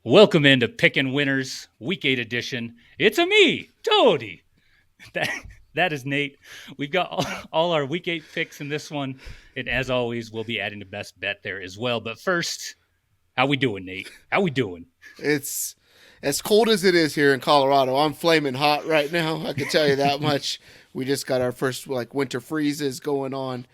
Welcome into Pickin Winners, Week 8 edition. It's a me, Toady. That, that is Nate. We've got all our Week 8 picks in this one. And as always, we'll be adding the best bet there as well. But first, how we doing, Nate? How we doing? It's as cold as it is here in Colorado. I'm flaming hot right now. I can tell you that much. We just got our first winter freezes going on.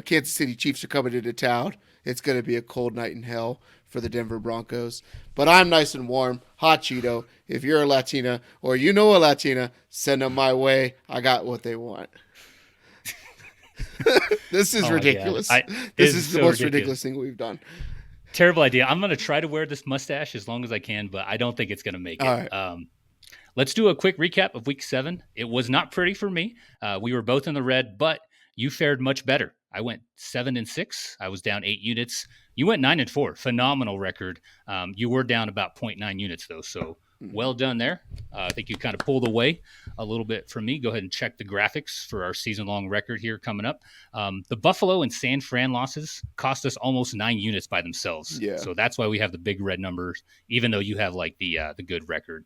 Kansas City Chiefs are coming into town. It's going to be a cold night in hell for the Denver Broncos. But I'm nice and warm. Hot Cheeto. If you're a Latina or you know a Latina, send them my way. I got what they want. This is ridiculous. This is the most ridiculous thing we've done. Terrible idea. I'm going to try to wear this mustache as long as I can, but I don't think it's going to make it. All right. Let's do a quick recap of Week 7. It was not pretty for me. We were both in the red, but you fared much better. I went 7-6. I was down 8 units. You went 9-4. Phenomenal record. You were down about 0.9 units, though, so well done there. I think you kind of pulled away a little bit from me. Go ahead and check the graphics for our season-long record here coming up. The Buffalo and San Fran losses cost us almost 9 units by themselves. Yeah. So that's why we have the big red numbers, even though you have the good record.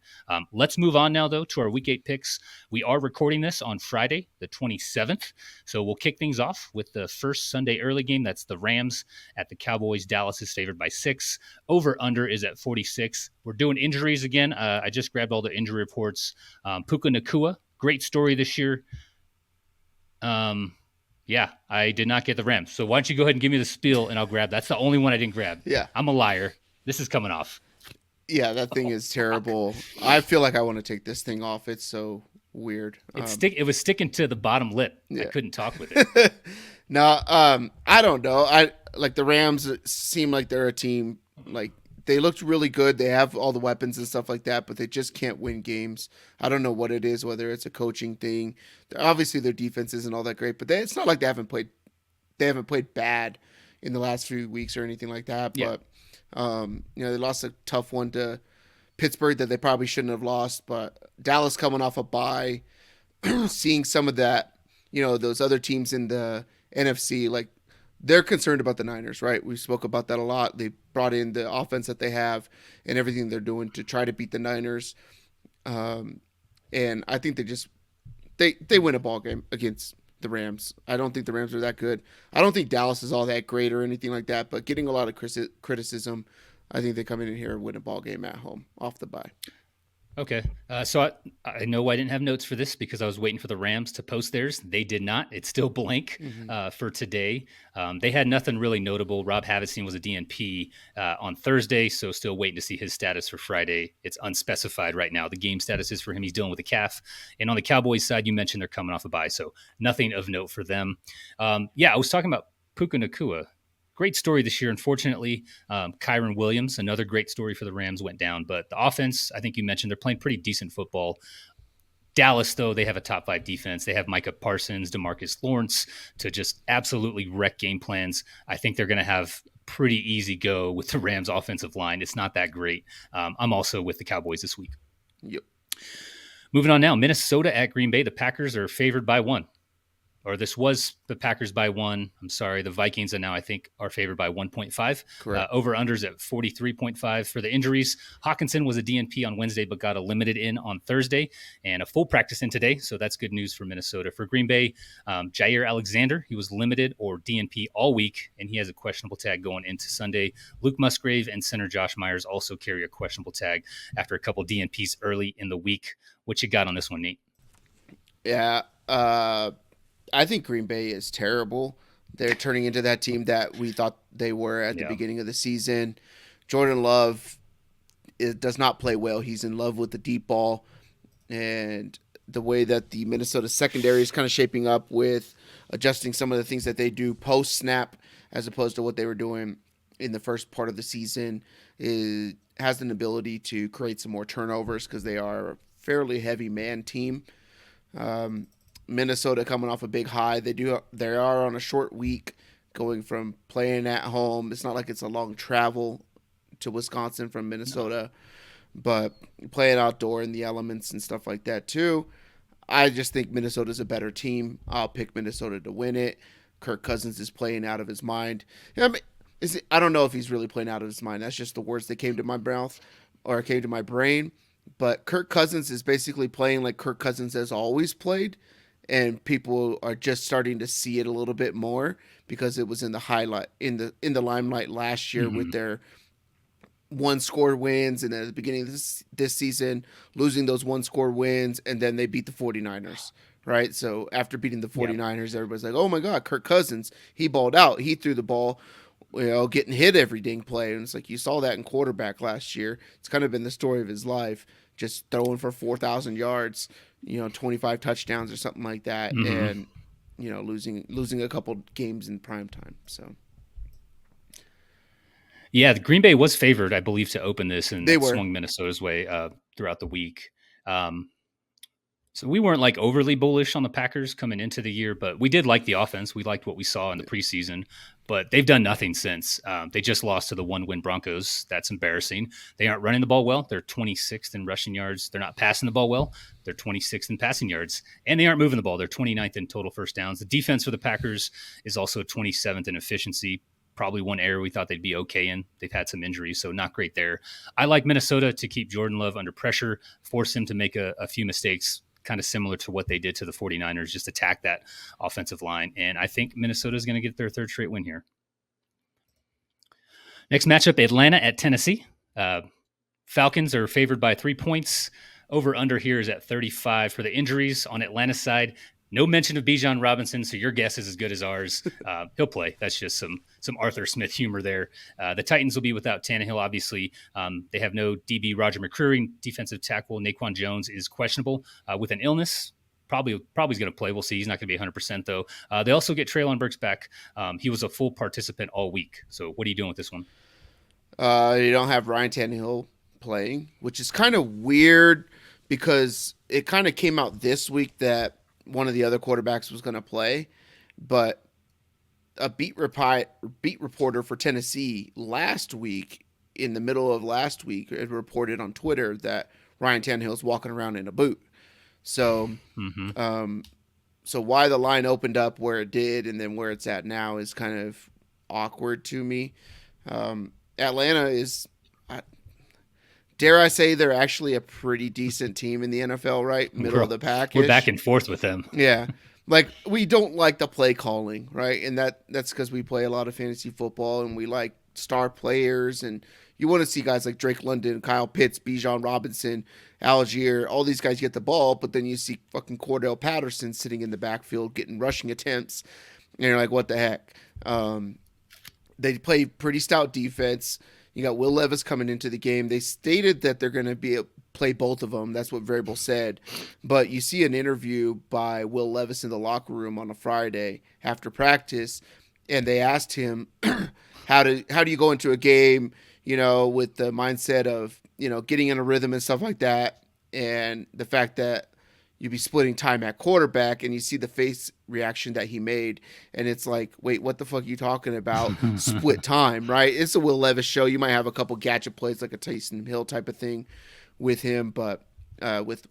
Let's move on now, though, to our Week 8 picks. We are recording this on Friday, the 27th. So we'll kick things off with the first Sunday early game. That's the Rams at the Cowboys. Dallas is favored by 6. Over-under is at 46. We're doing injuries again. I just grabbed all the injury reports. Puka Nacua, great story this year. Yeah, I did not get the Rams. So why don't you go ahead and give me the spiel and I'll grab. That's the only one I didn't grab. Yeah. I'm a liar. This is coming off. Yeah, that thing is terrible. I feel like I want to take this thing off. It's so weird. It was sticking to the bottom lip. Yeah. I couldn't talk with it. No, I don't know. I like the Rams seem like they're a team they looked really good. They have all the weapons and stuff like that, but they just can't win games. I don't know what it is, whether it's a coaching thing. Obviously, their defense isn't all that great, but it's not like they haven't played bad in the last few weeks or anything like that. Yeah. But they lost a tough one to Pittsburgh that they probably shouldn't have lost. But Dallas coming off a bye, seeing some of that, those other teams in the NFC, they're concerned about the Niners, right? We spoke about that a lot. They brought in the offense that they have and everything they're doing to try to beat the Niners. And I think they win a ball game against the Rams. I don't think the Rams are that good. I don't think Dallas is all that great or anything like that, but getting a lot of criticism, I think they come in here and win a ball game at home off the bye. Okay. So I know I didn't have notes for this because I was waiting for the Rams to post theirs. They did not. It's still blank for today. They had nothing really notable. Rob Havicine was a DNP on Thursday, so still waiting to see his status for Friday. It's unspecified right now. The game status is for him. He's dealing with a calf. And on the Cowboys side, you mentioned they're coming off a bye, so nothing of note for them. I was talking about Puka Nacua. Great story this year. Unfortunately, Kyron Williams, another great story for the Rams, went down. But the offense, I think you mentioned, they're playing pretty decent football. Dallas, though, they have a top 5 defense. They have Micah Parsons, DeMarcus Lawrence to just absolutely wreck game plans. I think they're going to have pretty easy go with the Rams offensive line. It's not that great. I'm also with the Cowboys this week. Yep. Moving on now, Minnesota at Green Bay. The Packers are favored by 1. Or this was the Packers by 1. I'm sorry. The Vikings are now, I think, are favored by 1.5. Correct. Over-unders at 43.5 for the injuries. Hawkinson was a DNP on Wednesday, but got a limited in on Thursday and a full practice in today. So that's good news for Minnesota. For Green Bay, Jair Alexander, he was limited or DNP all week, and he has a questionable tag going into Sunday. Luke Musgrave and center Josh Myers also carry a questionable tag after a couple DNPs early in the week. What you got on this one, Nate? Yeah. I think Green Bay is terrible. They're turning into that team that we thought they were at the beginning of the season. Jordan Love does not play well. He's in love with the deep ball. And the way that the Minnesota secondary is kind of shaping up with adjusting some of the things that they do post-snap as opposed to what they were doing in the first part of the season has an ability to create some more turnovers because they are a fairly heavy man team. Minnesota coming off a big high. They are on a short week going from playing at home. It's not like it's a long travel to Wisconsin from Minnesota, but playing outdoor in the elements and stuff like that too. I just think Minnesota's a better team. I'll pick Minnesota to win it. Kirk Cousins is playing out of his mind. I don't know if he's really playing out of his mind. That's just the words that came to my mouth. or it came to my brain. But Kirk Cousins is basically playing like Kirk Cousins has always played, and people are just starting to see it a little bit more because it was in the highlight in the limelight last year with their one score wins, and then at the beginning of this season losing those one score wins, and then they beat the 49ers. Right. So after beating the 49ers, everybody's like, oh my God, Kirk Cousins, he balled out. He threw the ball, getting hit every dang play. And it's like, you saw that in quarterback last year. It's kind of been the story of his life, just throwing for 4,000 yards, 25 touchdowns or something like that. And, losing a couple games in prime time. So. Yeah, the Green Bay was favored, I believe, to open this, and they swung Minnesota's way throughout the week. So we weren't like overly bullish on the Packers coming into the year, but we did like the offense. We liked what we saw in the preseason, but they've done nothing since. They just lost to the 1-win Broncos. That's embarrassing. They aren't running the ball well. They're 26th in rushing yards. They're not passing the ball well. They're 26th in passing yards, and they aren't moving the ball. They're 29th in total first downs. The defense for the Packers is also 27th in efficiency. Probably one area we thought they'd be okay in. They've had some injuries, so not great there. I like Minnesota to keep Jordan Love under pressure, force him to make a few mistakes, kind of similar to what they did to the 49ers, just attack that offensive line. And I think Minnesota is going to get their third straight win here. Next matchup, Atlanta at Tennessee. Falcons are favored by 3 points. Over under here is at 35 for the injuries on Atlanta's side. No mention of Bijan Robinson, so your guess is as good as ours. He'll play. That's just some Arthur Smith humor there. The Titans will be without Tannehill, obviously. They have no DB Roger McCreary. Defensive tackle Naquan Jones is questionable with an illness. Probably is going to play. We'll see. He's not going to be 100%, though. They also get Treylon Burks back. He was a full participant all week. So what are you doing with this one? You don't have Ryan Tannehill playing, which is kind of weird because it kind of came out this week that one of the other quarterbacks was going to play, but a beat reporter for Tennessee last week, in the middle of last week, it reported on Twitter that Ryan Tannehill's walking around in a boot. So, so why the line opened up where it did and then where it's at now is kind of awkward to me. Atlanta is, dare I say, they're actually a pretty decent team in the NFL, right? Middle of the pack. We're back and forth with them. Yeah. Like, we don't like the play calling, right? And that's because we play a lot of fantasy football and we like star players. And you want to see guys like Drake London, Kyle Pitts, Bijan Robinson, Algier, all these guys get the ball, but then you see fucking Cordell Patterson sitting in the backfield getting rushing attempts. And you're like, what the heck? They play pretty stout defense. You got Will Levis coming into the game. They stated that they're going to play both of them. That's what Variable said. But you see an interview by Will Levis in the locker room on a Friday after practice, and they asked him, how do you go into a game, with the mindset of, getting in a rhythm and stuff like that, and the fact that you'd be splitting time at quarterback, and you see the face reaction that he made, and it's like, wait, what the fuck are you talking about? Split time, right? It's a Will Levis show. You might have a couple gadget plays like a Taysom Hill type of thing with him, but with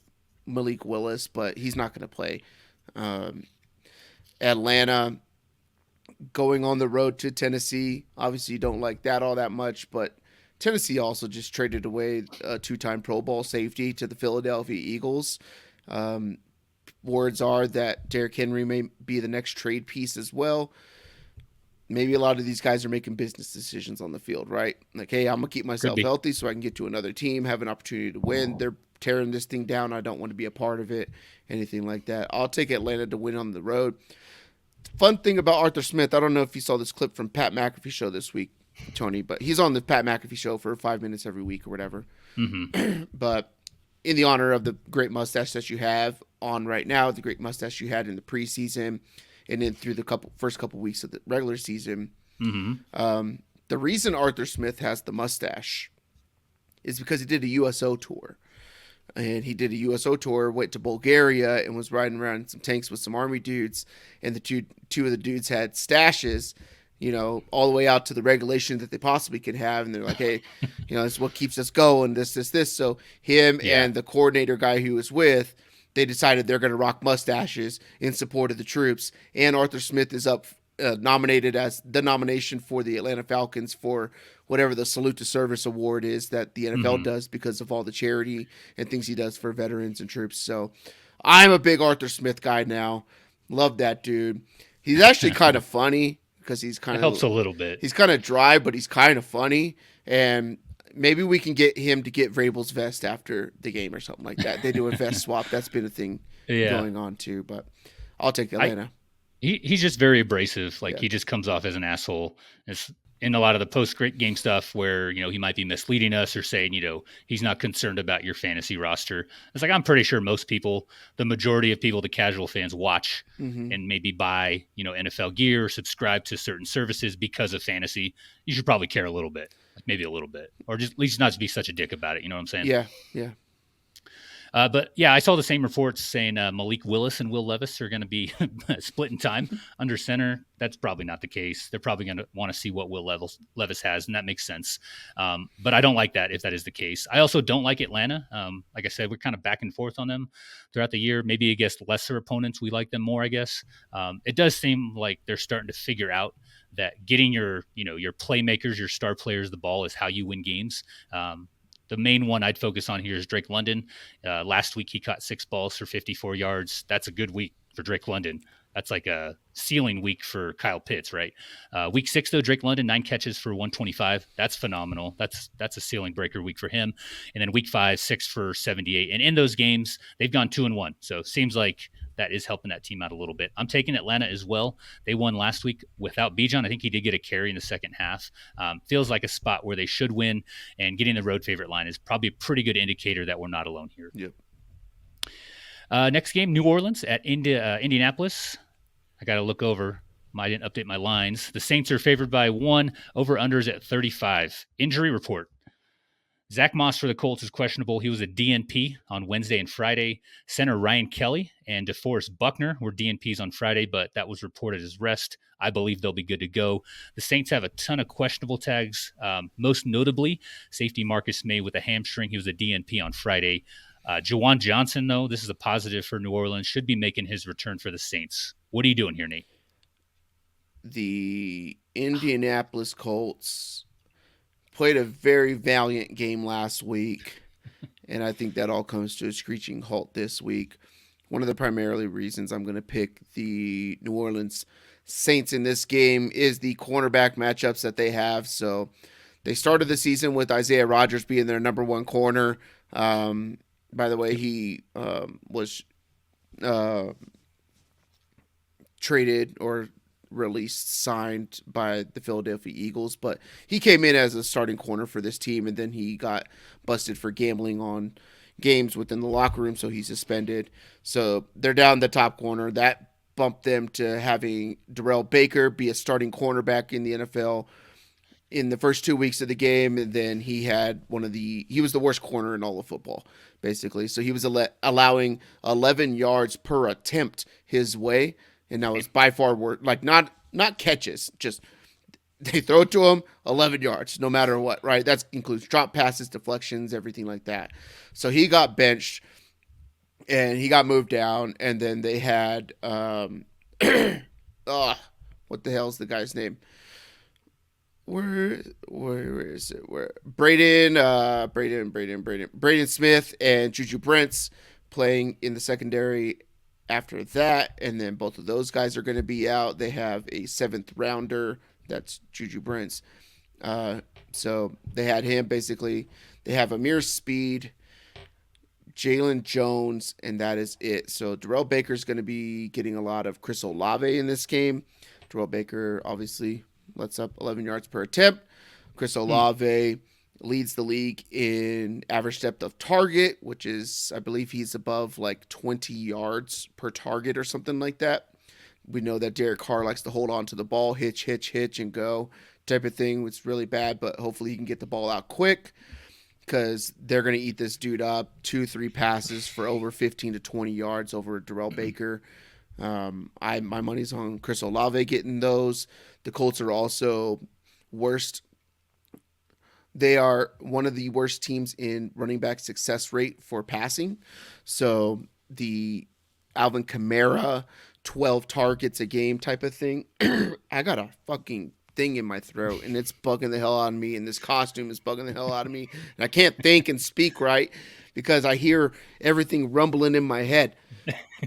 Malik Willis, but he's not going to play. Atlanta going on the road to Tennessee. Obviously, you don't like that all that much, but Tennessee also just traded away a 2-time Pro Bowl safety to the Philadelphia Eagles. Words are that Derrick Henry may be the next trade piece as well. Maybe a lot of these guys are making business decisions on the field, right? Like, hey, I'm going to keep myself healthy so I can get to another team, have an opportunity to win. They're tearing this thing down. I don't want to be a part of it, anything like that. I'll take Atlanta to win on the road. Fun thing about Arthur Smith, I don't know if you saw this clip from Pat McAfee show this week, Tony, but he's on the Pat McAfee show for 5 minutes every week or whatever. But in the honor of the great mustache that you have on right now, the great mustache you had in the preseason, and then through the first couple weeks of the regular season, the reason Arthur Smith has the mustache is because he did a USO tour. And he did a USO tour, went to Bulgaria, and was riding around in some tanks with some army dudes. And the two of the dudes had stashes, all the way out to the regulation that they possibly could have. And they're like, hey, this is what keeps us going, this. So him and the coordinator guy he was with, they decided they're going to rock mustaches in support of the troops. And Arthur Smith is up nominated as the nomination for the Atlanta Falcons for whatever the Salute to Service award is that the NFL does because of all the charity and things he does for veterans and troops. So I'm a big Arthur Smith guy now. Love that dude. He's actually kind of funny because he's kind It helps a little bit. He's kind of dry, but he's kind of funny. And maybe we can get him to get Vrabel's vest after the game or something like that. They do a vest swap. That's been a thing going on too. But I'll take Atlanta. He's just very abrasive. Like he just comes off as an asshole. It's in a lot of the post-game stuff where, he might be misleading us or saying, he's not concerned about your fantasy roster. It's like, I'm pretty sure most people, the majority of people, the casual fans watch and maybe buy, NFL gear or subscribe to certain services because of fantasy. You should probably care a little bit, maybe a little bit, or just at least not to be such a dick about it. You know what I'm saying? Yeah. But yeah, I saw the same reports saying Malik Willis and Will Levis are going to be splitting time under center. That's probably not the case. They're probably going to want to see what Will Levis has, and that makes sense. But I don't like that if that is the case. I also don't like Atlanta. Like I said, we're kind of back and forth on them throughout the year. Maybe against lesser opponents, we like them more, I guess. It does seem like they're starting to figure out that getting your playmakers, your star players the ball is how you win games. The main one I'd focus on here is Drake London. Last week, he caught 6 balls for 54 yards. That's a good week for Drake London. That's like a ceiling week for Kyle Pitts, right? Week 6, though, Drake London, 9 catches for 125. That's phenomenal. That's a ceiling breaker week for him. And then week 5, 6 for 78. And in those games, they've gone 2-1. So it seems like that is helping that team out a little bit. I'm taking Atlanta as well. They won last week without Bijan. I think he did get a carry in the second half. Feels like a spot where they should win, and getting the road favorite line is probably a pretty good indicator that we're not alone here. Yep. Next game, New Orleans at Indianapolis. I got to look over. I didn't update my lines. The Saints are favored by 1, over-unders at 35. Injury report. Zach Moss for the Colts is questionable. He was a DNP on Wednesday and Friday. Center Ryan Kelly and DeForest Buckner were DNPs on Friday, but that was reported as rest. I believe they'll be good to go. The Saints have a ton of questionable tags, most notably safety Marcus May with a hamstring. He was a DNP on Friday. Juwan Johnson, though, this is a positive for New Orleans, should be making his return for the Saints. What are you doing here, Nate? The Indianapolis Colts played a very valiant game last week, and I think that all comes to a screeching halt this week. One of the primarily reasons I'm going to pick the New Orleans Saints in this game is the cornerback matchups that they have. So they started the season with Isaiah Rodgers being their number 1 corner. By the way, he was traded or signed by the Philadelphia Eagles, but he came in as a starting corner for this team, and then he got busted for gambling on games within the locker room, so he's suspended. So they're down the top corner. That bumped them to having Darrell Baker be a starting cornerback in the NFL in the first 2 weeks of the game, and then he was the worst corner in all of football, basically. So he was allowing 11 yards per attempt his way. And that was by far worse. Like, not catches, just they throw it to him, 11 yards, no matter what, right? That includes drop passes, deflections, everything like that. So he got benched, and he got moved down, and then they had, what the hell's the guy's name? Where is it? Braden Smith and Juju Brents playing in the secondary after that, and then both of those guys are going to be out. They have a 7th rounder, that's Juju Brents. So they had him basically. They have Amir Speed, Jalen Jones, and that is it. So Darrell Baker's going to be getting a lot of Chris Olave in this game. Darrell Baker obviously lets up 11 yards per attempt. Chris Olave leads the league in average depth of target, which is, I believe he's above like 20 yards per target or something like that. We know that Derek Carr likes to hold on to the ball, hitch, and go type of thing. It's really bad, but hopefully he can get the ball out quick because they're going to eat this dude up. 2-3 passes for over 15 to 20 yards over Darrell Baker. My money's on Chris Olave getting those. The Colts are also worst. They are one of the worst teams in running back success rate for passing. So the Alvin Kamara 12 targets a game type of thing. I got a fucking thing in my throat and it's bugging the hell out of me, and this costume is bugging the hell out of me, and I can't think and speak right because I hear everything rumbling in my head.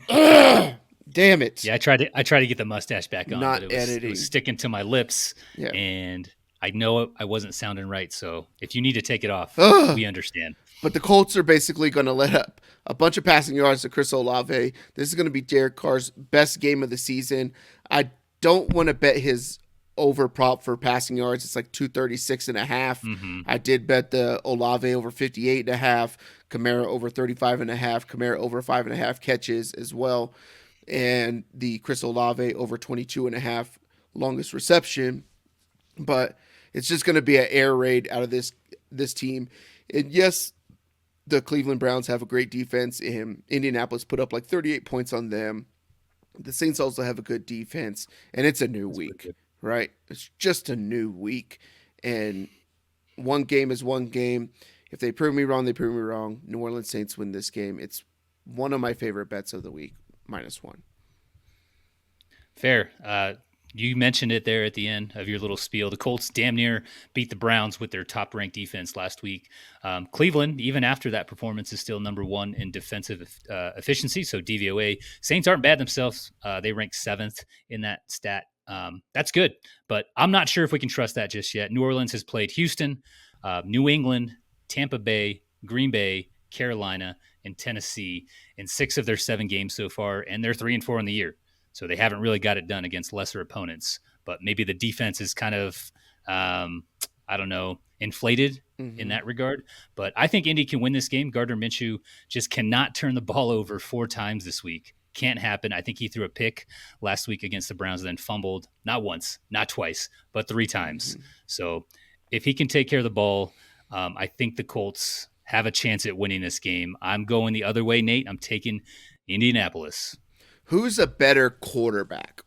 Damn it. Yeah, I tried to get the mustache back on, Not but editing. it was sticking to my lips, Yeah. and I know I wasn't sounding right. So if you need to take it off, we understand. But the Colts are basically going to let up a bunch of passing yards to Chris Olave. This is going to be Derek Carr's best game of the season. I don't want to bet his over prop for passing yards. It's like 236.5. Mm-hmm. I did bet the Olave over 58.5, Kamara over 35.5, Kamara over 5.5 catches as well, and the Chris Olave over 22.5 longest reception. But it's just going to be an air raid out of this team. And yes, the Cleveland Browns have a great defense, and Indianapolis put up like 38 points on them. The Saints also have a good defense, and it's a new week, right? It's just a new week, and one game is one game. If they prove me wrong, they prove me wrong. New Orleans Saints win this game. It's one of my favorite bets of the week, -1. Fair. You mentioned it there at the end of your little spiel. The Colts damn near beat the Browns with their top-ranked defense last week. Cleveland, even after that performance, is still number 1 in defensive efficiency, so DVOA. Saints aren't bad themselves. They rank 7th in that stat. That's good, but I'm not sure if we can trust that just yet. New Orleans has played Houston, New England, Tampa Bay, Green Bay, Carolina, and Tennessee in 6 of their 7 games so far, and they're 3-4 in the year. So they haven't really got it done against lesser opponents, but maybe the defense is kind of, inflated in that regard. But I think Indy can win this game. Gardner Minshew just cannot turn the ball over 4 times this week. Can't happen. I think he threw a pick last week against the Browns and then fumbled, not once, not twice, but 3 times. So if he can take care of the ball, I think the Colts have a chance at winning this game. I'm going the other way, Nate. I'm taking Indianapolis. Who's a better quarterback?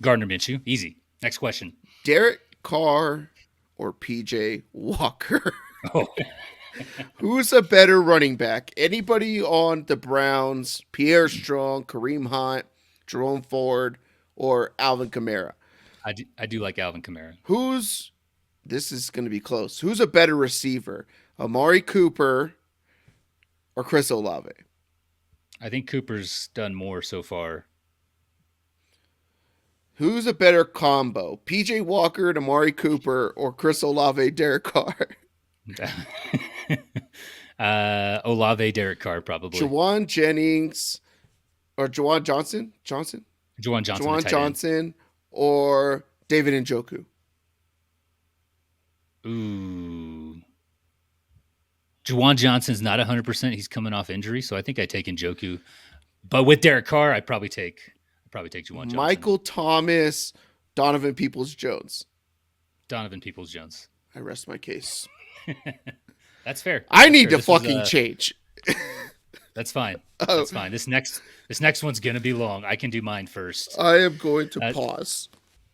Gardner Minshew. Easy. Next question. Derek Carr or PJ Walker? Oh. Who's a better running back? Anybody on the Browns? Pierre Strong, Kareem Hunt, Jerome Ford, or Alvin Kamara? I do like Alvin Kamara. This is going to be close. Who's a better receiver? Amari Cooper or Chris Olave? I think Cooper's done more so far. Who's a better combo? PJ Walker and Amari Cooper or Chris Olave, Derek Carr? Olave, Derek Carr, probably. Juwan Jennings or Juwan Johnson? Juwan Johnson. Juwan Johnson or David Njoku? Ooh. Juwan Johnson's not 100%. He's coming off injury, so I think I take Njoku. But with Derek Carr, I'd probably take Juwan Johnson. Michael Thomas, Donovan Peoples-Jones. Donovan Peoples-Jones. I rest my case. That's fair. I need to fucking change. That's fine. That's fine. This next one's going to be long. I can do mine first. I am going to pause.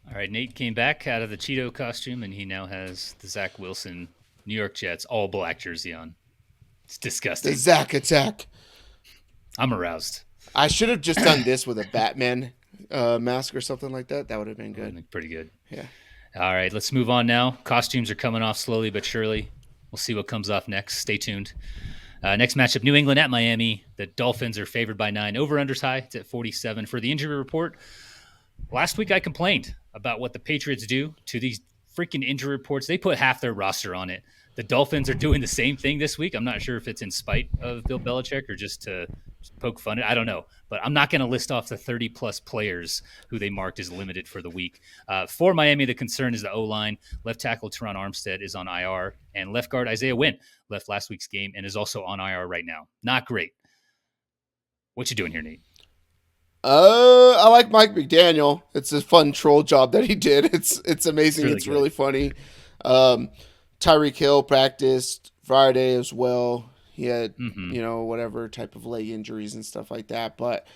All right, Nate came back out of the Cheeto costume, and he now has the Zach Wilson New York Jets all black jersey on. It's disgusting. The Zach attack. I'm aroused. I should have just done this with a Batman mask or something like that. That would have been good. Pretty good. Yeah. All right, let's move on now. Costumes are coming off slowly but surely. We'll see what comes off next. Stay tuned. Next matchup, New England at Miami. The Dolphins are favored by 9. Over-under's high. It's at 47. For the injury report, last week I complained about what the Patriots do to these freaking injury reports. They put half their roster on it. The Dolphins are doing the same thing this week. I'm not sure if it's in spite of Bill Belichick or just to poke fun at it. I don't know. But I'm not going to list off the 30-plus players who they marked as limited for the week. For Miami, the concern is the O-line. Left tackle Teron Armstead is on IR, and left guard Isaiah Wynn left last week's game and is also on IR right now. Not great. What you doing here, Nate? I like Mike McDaniel. It's a fun troll job that he did. It's amazing. It's really funny. Tyreek Hill practiced Friday as well. He had, whatever type of leg injuries and stuff like that. But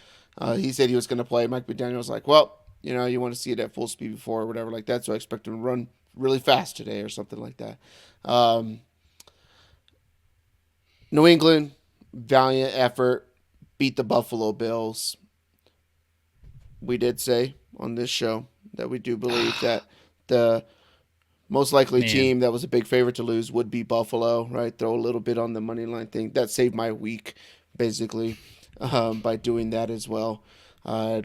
he said he was going to play. Mike McDaniel was like, well, you want to see it at full speed before or whatever like that. So I expect him to run really fast today or something like that. New England, valiant effort, beat the Buffalo Bills. we did say on this show that we do believe that the most likely Man, team that was a big favorite to lose would be Buffalo, right? Throw a little bit on the money line thing. That saved my week, basically, by doing that as well. Uh,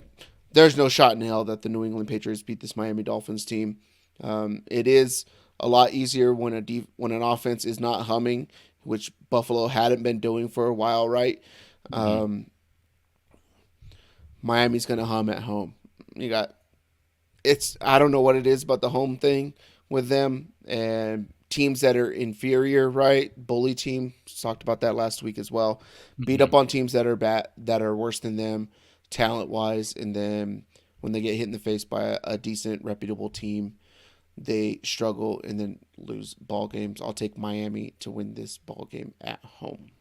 there's no shot in hell that the New England Patriots beat this Miami Dolphins team. It is a lot easier when when an offense is not humming, which Buffalo hadn't been doing for a while, right? mhm. Miami's going to hum at home. You got I don't know what it is about the home thing with them and teams that are inferior, right? Bully team, talked about that last week as well. Beat up Mhm. on teams that are bad, that are worse than them, talent wise, and then when they get hit in the face by a decent, reputable team, they struggle and then lose ball games. I'll take Miami to win this ball game at home.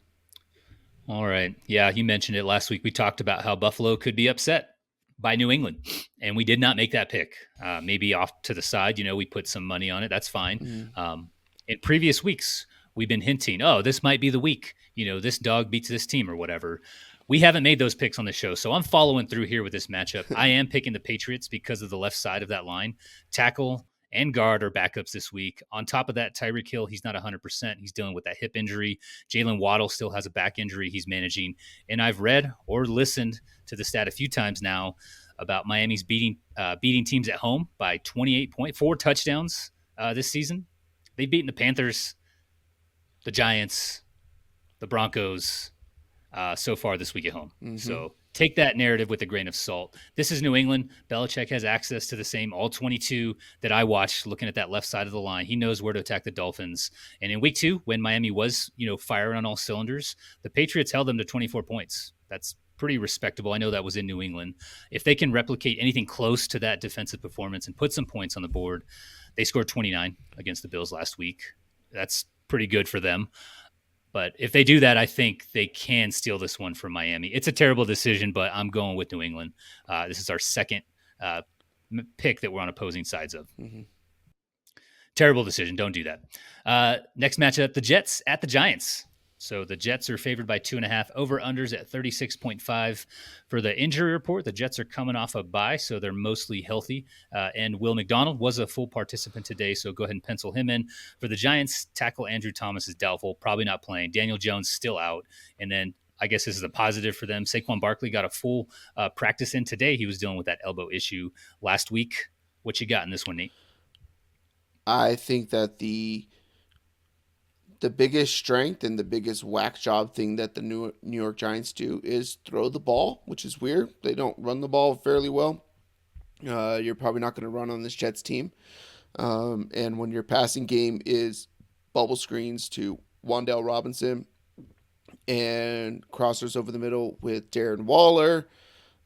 All right. Yeah, you mentioned it last week. We talked about how Buffalo could be upset by New England, and we did not make that pick. Maybe off to the side, we put some money on it. That's fine. Mm. In previous weeks, we've been hinting, oh, this might be the week. This dog beats this team or whatever. We haven't made those picks on the show, so I'm following through here with this matchup. I am picking the Patriots because of the left side of that line. Tackle and guard are backups this week. On top of that, Tyreek Hill, he's not 100%. He's dealing with that hip injury. Jalen Waddle still has a back injury he's managing. And I've read or listened to the stat a few times now about Miami's beating teams at home by 28.4 touchdowns this season. They've beaten the Panthers, the Giants, the Broncos so far this week at home. Mm-hmm. So take that narrative with a grain of salt. This is New England. Belichick has access to the same all 22 that I watched looking at that left side of the line. He knows where to attack the Dolphins. And in week 2, when Miami was, firing on all cylinders, the Patriots held them to 24 points. That's pretty respectable. I know that was in New England. If they can replicate anything close to that defensive performance and put some points on the board, they scored 29 against the Bills last week. That's pretty good for them. But if they do that, I think they can steal this one from Miami. It's a terrible decision, but I'm going with New England. This is our second pick that we're on opposing sides of. Mm-hmm. Terrible decision. Don't do that. Next matchup, the Jets at the Giants. So the Jets are favored by 2.5. Over-unders at 36.5. For the injury report, the Jets are coming off a bye, so they're mostly healthy. And Will McDonald was a full participant today, so go ahead and pencil him in. For the Giants, tackle Andrew Thomas is doubtful, probably not playing. Daniel Jones still out. And then I guess this is a positive for them. Saquon Barkley got a full practice in today. He was dealing with that elbow issue last week. What you got in this one, Nate? I think that the biggest strength and the biggest whack job thing that the New York Giants do is throw the ball, which is weird. They don't run the ball fairly well. You're probably not going to run on this Jets team. And when your passing game is bubble screens to Wan'Dale Robinson and crossers over the middle with Darren Waller,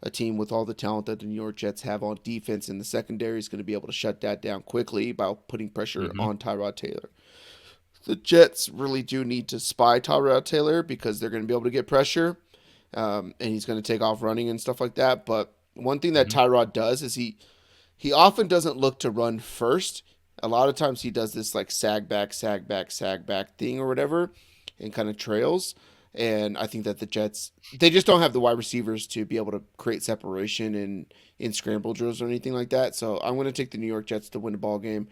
a team with all the talent that the New York Jets have on defense in the secondary is going to be able to shut that down quickly by putting pressure on Tyrod Taylor. The Jets really do need to spy Tyrod Taylor because they're going to be able to get pressure, and he's going to take off running and stuff like that. But one thing that Tyrod does is he often doesn't look to run first. A lot of times he does this like sag back thing or whatever and kind of trails. And I think that the Jets, they just don't have the wide receivers to be able to create separation in scramble drills or anything like that. So I'm going to take the New York Jets to win a ball game,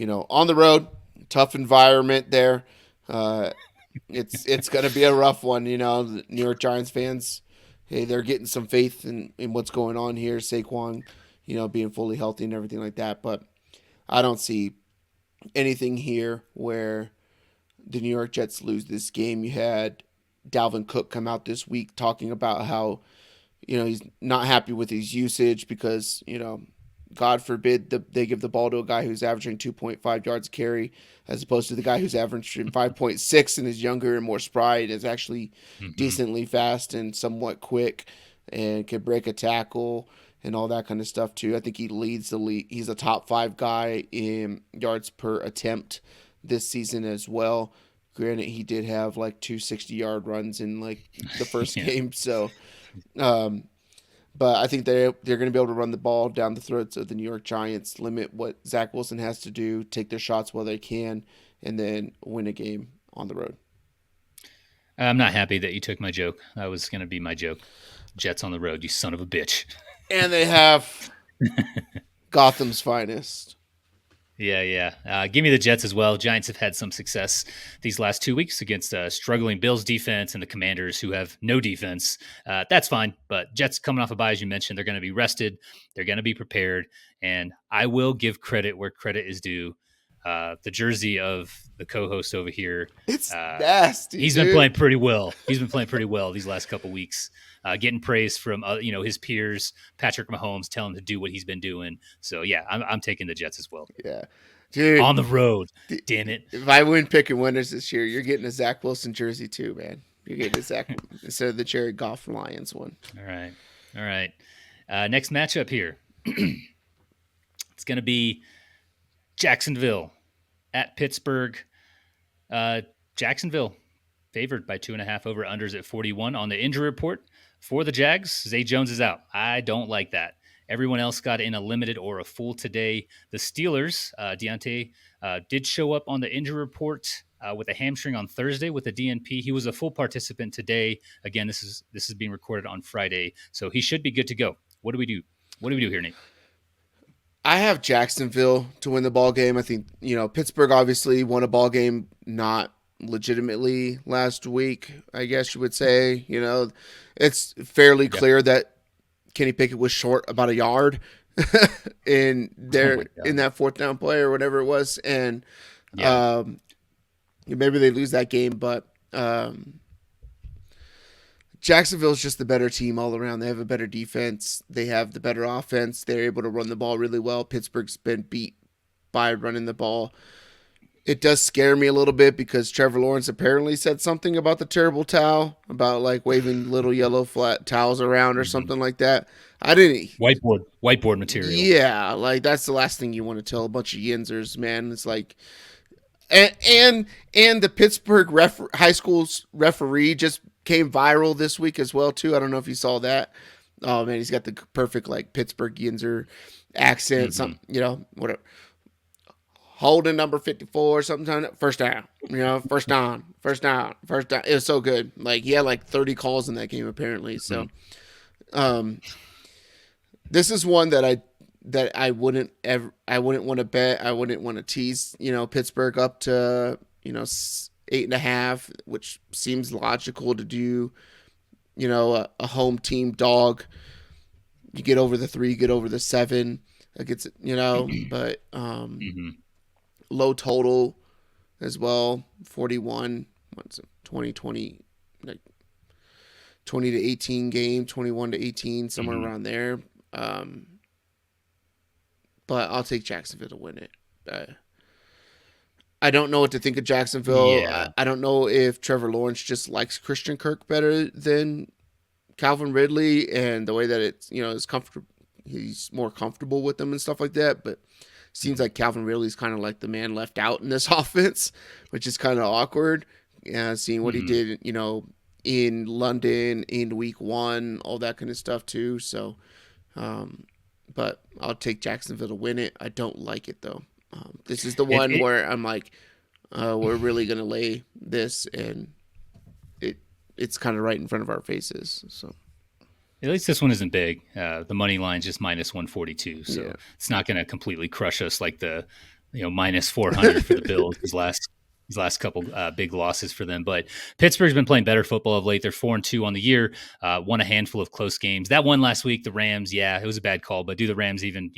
on the road. Tough environment there. It's going to be a rough one, The New York Giants fans, hey, they're getting some faith in what's going on here. Saquon, being fully healthy and everything like that. But I don't see anything here where the New York Jets lose this game. You had Dalvin Cook come out this week talking about how, he's not happy with his usage because, God forbid they give the ball to a guy who's averaging 2.5 yards a carry as opposed to the guy who's averaging 5.6 and is younger and more spry and is actually decently fast and somewhat quick and can break a tackle and all that kind of stuff too. I think he leads the league. He's a top 5 guy in yards per attempt this season as well. Granted, he did have like 2 60-yard runs in like the first game. So, but I think they're going to be able to run the ball down the throats of the New York Giants, limit what Zach Wilson has to do, take their shots while they can, and then win a game on the road. I'm not happy that you took my joke. That was going to be my joke. Jets on the road, you son of a bitch. And they have Gotham's finest. Yeah. Give me the Jets as well. Giants have had some success these last 2 weeks against struggling Bills defense and the Commanders who have no defense. That's fine, but Jets coming off a bye, as you mentioned, they're going to be rested. They're going to be prepared. And I will give credit where credit is due. The jersey of the co-host over here. It's nasty. He's been playing pretty well. He's been playing pretty well these last couple weeks. Getting praise from his peers, Patrick Mahomes, telling him to do what he's been doing. So yeah, I'm taking the Jets as well. Yeah, dude, on the road. Damn it! If I win Pickin Winners this year, you're getting a Zach Wilson jersey too, man. You're getting a Zach instead of the Jared Goff Lions one. All right. Next matchup here. It's going to be Jacksonville at Pittsburgh. Jacksonville favored by 2.5 over unders at 41 on the injury report. For the Jags, Zay Jones is out. I don't like that. Everyone else got in a limited or a full today. The Steelers, Deontay, did show up on the injury report with a hamstring on Thursday with a DNP. He was a full participant today. Again, this is being recorded on Friday, so he should be good to go. What do we do? What do we do here, Nate? I have Jacksonville to win the ball game. I think, Pittsburgh obviously won a ball game not legitimately last week, I guess you would say. It's fairly clear that Kenny Pickett was short about a yard in that fourth down play or whatever it was. And maybe they lose that game, but Jacksonville's just the better team all around. They have a better defense. They have the better offense. They're able to run the ball really well. Pittsburgh's been beat by running the ball. It does scare me a little bit because Trevor Lawrence apparently said something about the terrible towel, about like waving little yellow flat towels around or something like that. I didn't whiteboard material. Yeah, like that's the last thing you want to tell a bunch of yinzers, man. It's like, and the Pittsburgh high school's referee just came viral this week as well too. I don't know if you saw that. Oh man, he's got the perfect like Pittsburgh yinzer accent, something, whatever. Holding number 54, something. First down, first down. It was so good. Like he had like 30 calls in that game apparently. So, this is one that I wouldn't want to bet. I wouldn't want to tease, Pittsburgh up to 8.5, which seems logical to do. A home team dog. You get over the 3, you get over the 7. Like it's but low total as well, 41. What's it, 20, like 20 to 18 game, 21 to 18, somewhere around there. But I'll take Jacksonville to win it. I don't know what to think of Jacksonville. Yeah. I don't know if Trevor Lawrence just likes Christian Kirk better than Calvin Ridley, and the way that it's is comfortable. He's more comfortable with them and stuff like that. But seems like Calvin Ridley's kind of like the man left out in this offense, which is kind of awkward. Seeing what he did, in London in week 1, all that kind of stuff too. So, but I'll take Jacksonville to win it. I don't like it though. This is the one where I'm like, we're really gonna lay this, and it's kind of right in front of our faces. So. At least this one isn't big. The money line's just minus 142, so it's not going to completely crush us like the minus 400 for the Bills these last couple big losses for them. But Pittsburgh's been playing better football of late. They're 4-2 on the year. Won a handful of close games. That one last week, the Rams. Yeah, it was a bad call, but do the Rams even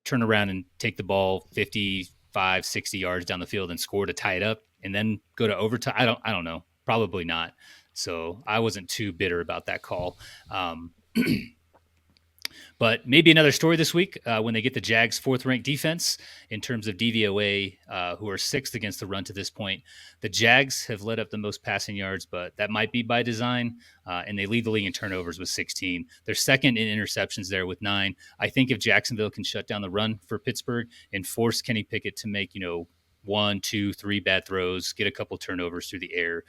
turn around and take the ball 55, 60 yards down the field and score to tie it up and then go to overtime? I don't know. Probably not. So I wasn't too bitter about that call. But maybe another story this week when they get the Jags' 4th-ranked defense in terms of DVOA, who are 6th against the run to this point. The Jags have led up the most passing yards, but that might be by design, and they lead the league in turnovers with 16. They're 2nd in interceptions there with 9. I think if Jacksonville can shut down the run for Pittsburgh and force Kenny Pickett to make, 1, 2, 3 bad throws, get a couple turnovers through the air,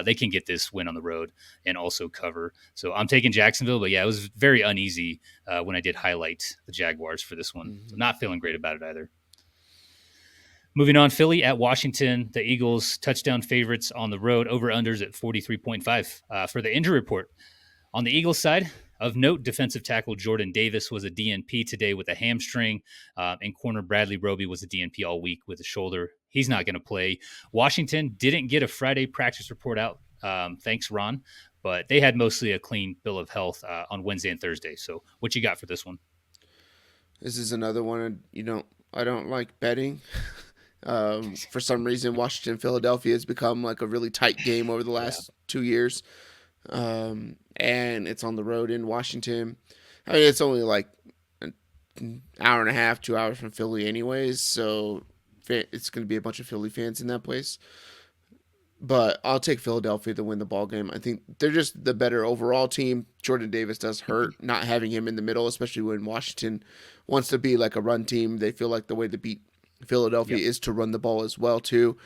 they can get this win on the road and also cover. So I'm taking Jacksonville, but yeah, it was very uneasy when I did highlight the Jaguars for this one. So not feeling great about it either. Moving on, Philly at Washington, the Eagles touchdown favorites on the road, over unders at 43.5 for the injury report. On the Eagles side, of note, defensive tackle Jordan Davis was a DNP today with a hamstring, and corner Bradley Roby was a DNP all week with a shoulder. He's not going to play. Washington didn't get a Friday practice report out. Thanks, Ron. But they had mostly a clean bill of health on Wednesday and Thursday. So what you got for this one? This is another one, I don't like betting. For some reason, Washington, Philadelphia has become like a really tight game over the last 2 years. And it's on the road in Washington. I mean, it's only like an hour and a half, 2 hours from Philly anyways. So it's going to be a bunch of Philly fans in that place. But I'll take Philadelphia to win the ball game. I think they're just the better overall team. Jordan Davis does hurt not having him in the middle, especially when Washington wants to be like a run team. They feel like the way to beat Philadelphia is to run the ball as well too.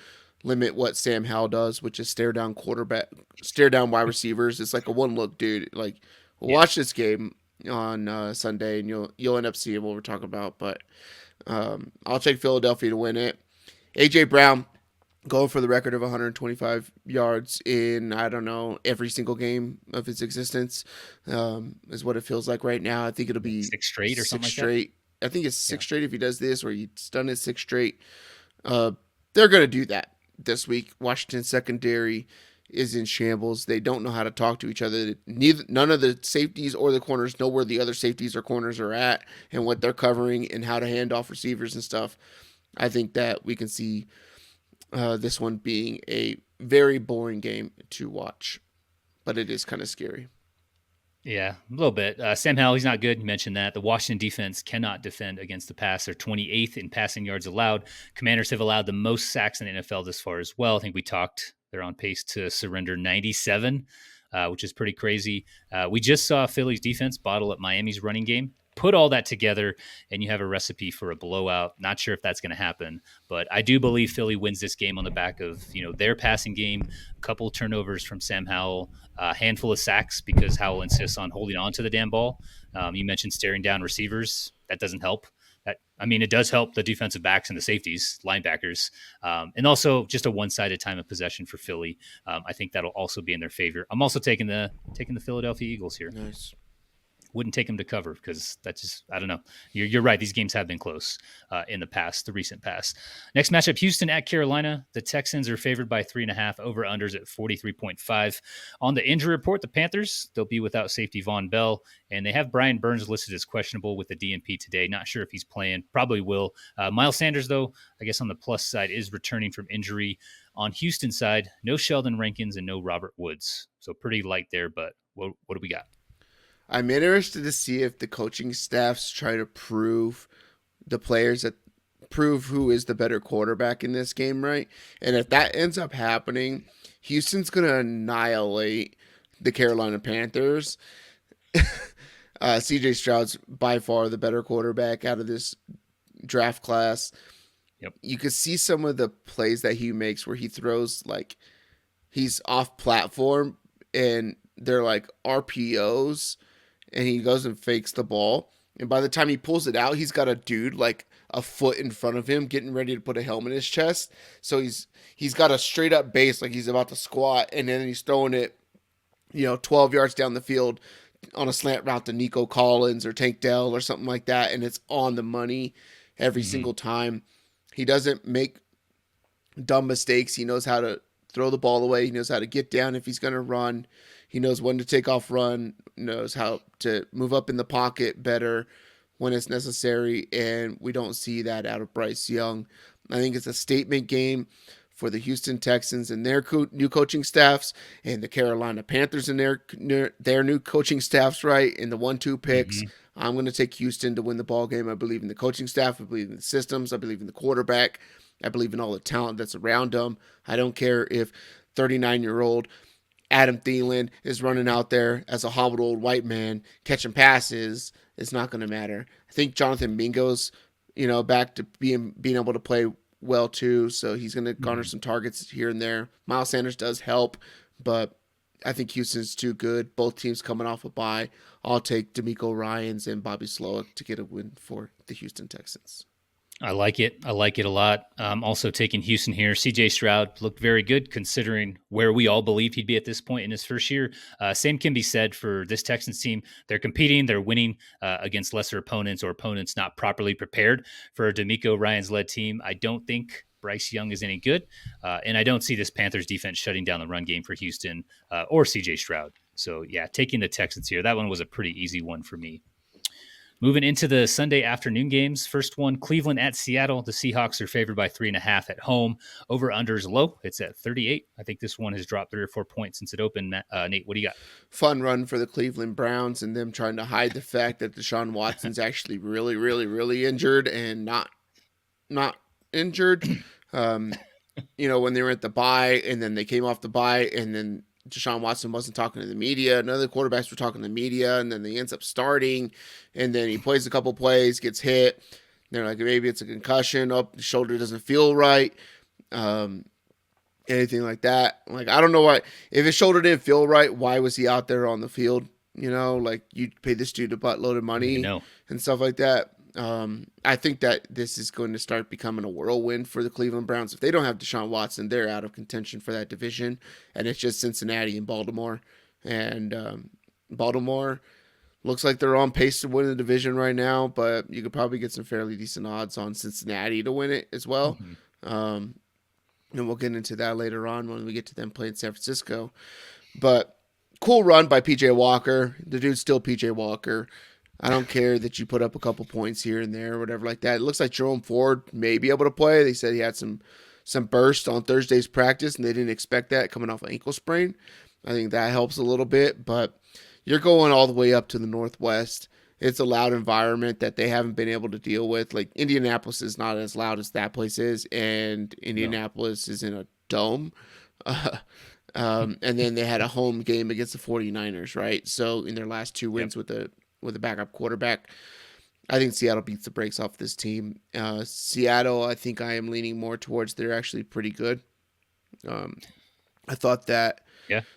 Limit what Sam Howell does, which is stare down wide receivers. It's like a one look, dude. Like watch this game on Sunday, and you'll end up seeing what we're talking about. But I'll take Philadelphia to win it. AJ Brown going for the record of 125 yards in, I don't know, every single game of his existence is what it feels like right now. I think it'll be 6 straight or something straight. like that. I think it's 6 straight if he does this, or he's done it 6 straight. They're going to do that this week. Washington secondary is in shambles. They don't know how to talk to each other. None of the safeties or the corners know where the other safeties or corners are at and what they're covering and how to hand off receivers and stuff. I think that we can see this one being a very boring game to watch, but it is kind of scary. Yeah, a little bit. Sam Howell, he's not good. You mentioned that. The Washington defense cannot defend against the pass. They're 28th in passing yards allowed. Commanders have allowed the most sacks in the NFL this far as well. I think we talked. They're on pace to surrender 97, which is pretty crazy. We just saw Philly's defense bottle up Miami's running game. Put all that together, and you have a recipe for a blowout. Not sure if that's going to happen, but I do believe Philly wins this game on the back of their passing game, a couple turnovers from Sam Howell, a handful of sacks because Howell insists on holding on to the damn ball. You mentioned staring down receivers. That doesn't help. It does help the defensive backs and the safeties, linebackers, and also just a one-sided time of possession for Philly. I think that'll also be in their favor. I'm also taking the Philadelphia Eagles here. Nice. Wouldn't take them to cover because that's just, I don't know. You're right. These games have been close in the recent past. Next matchup, Houston at Carolina. The Texans are favored by 3.5, over unders at 43.5. On the injury report, the Panthers, they'll be without safety Von Bell, and they have Brian Burns listed as questionable with the DNP today. Not sure if he's playing. Probably will. Miles Sanders, though, I guess on the plus side, is returning from injury. On Houston side, no Sheldon Rankins and no Robert Woods. So pretty light there, but what do we got? I'm interested to see if the coaching staffs try to prove the players that prove who is the better quarterback in this game, right? And if that ends up happening, Houston's going to annihilate the Carolina Panthers. CJ Stroud's by far the better quarterback out of this draft class. Yep. You could see some of the plays that he makes where he throws like he's off platform and they're like RPOs. And he goes and fakes the ball. And by the time he pulls it out, he's got a dude like a foot in front of him getting ready to put a helmet in his chest. So he's got a straight up base like he's about to squat. And then he's throwing it, 12 yards down the field on a slant route to Nico Collins or Tank Dell or something like that. And it's on the money every single time. He doesn't make dumb mistakes. He knows how to throw the ball away. He knows how to get down if he's going to run. He knows when to take off run, knows how to move up in the pocket better when it's necessary, and we don't see that out of Bryce Young. I think it's a statement game for the Houston Texans and their new coaching staffs, and the Carolina Panthers and their new coaching staffs, right, in the 1-2 picks. I'm going to take Houston to win the ball game. I believe in the coaching staff. I believe in the systems. I believe in the quarterback. I believe in all the talent that's around them. I don't care if 39-year-old Adam Thielen is running out there as a hobbled old white man catching passes. It's not going to matter. I think Jonathan Mingo's, back to being able to play well too. So he's going to garner some targets here and there. Miles Sanders does help, but I think Houston's too good. Both teams coming off a bye. I'll take D'Amico Ryans and Bobby Slowick to get a win for the Houston Texans. I like it. I like it a lot. Also taking Houston here. CJ Stroud looked very good considering where we all believed he'd be at this point in his first year. Same can be said for this Texans team. They're competing, they're winning against lesser opponents or opponents not properly prepared for a D'Amico Ryans led team. I don't think Bryce Young is any good. And I don't see this Panthers defense shutting down the run game for Houston or CJ Stroud. So, yeah, taking the Texans here. That one was a pretty easy one for me. Moving into the Sunday afternoon games, first one, Cleveland at Seattle. The Seahawks are favored by 3.5 at home. Over under is low. It's at 38. I think this one has dropped 3 or 4 points since it opened. Nate, what do you got? Fun run for the Cleveland Browns and them trying to hide the fact that Deshaun Watson's actually really, really, really injured and not injured. When they were at the bye and then they came off the bye and then Deshaun Watson wasn't talking to the media. None of the quarterbacks were talking to the media, and then they ends up starting, and then he plays a couple plays, gets hit. They're like, maybe it's a concussion. Oh, the shoulder doesn't feel right. Anything like that. Like, I don't know why. If his shoulder didn't feel right, why was he out there on the field? Like you pay this dude a buttload of money and stuff like that. I think that this is going to start becoming a whirlwind for the Cleveland Browns. If they don't have Deshaun Watson, they're out of contention for that division, and it's just Cincinnati and Baltimore. And Baltimore looks like they're on pace to win the division right now, but you could probably get some fairly decent odds on Cincinnati to win it as well. And we'll get into that later on when we get to them playing San Francisco. But cool run by PJ Walker. The dude's still PJ Walker. I don't care that you put up a couple points here and there or whatever like that. It looks like Jerome Ford may be able to play. They said he had some burst on Thursday's practice, and they didn't expect that coming off an ankle sprain. I think that helps a little bit, but you're going all the way up to the Northwest. It's a loud environment that they haven't been able to deal with. Like, Indianapolis is not as loud as that place is, and Indianapolis is in a dome. And then they had a home game against the 49ers, right? So in their last 2 wins with a backup quarterback, I think Seattle beats the brakes off this team. Seattle, I think I am leaning more towards they're actually pretty good. I thought that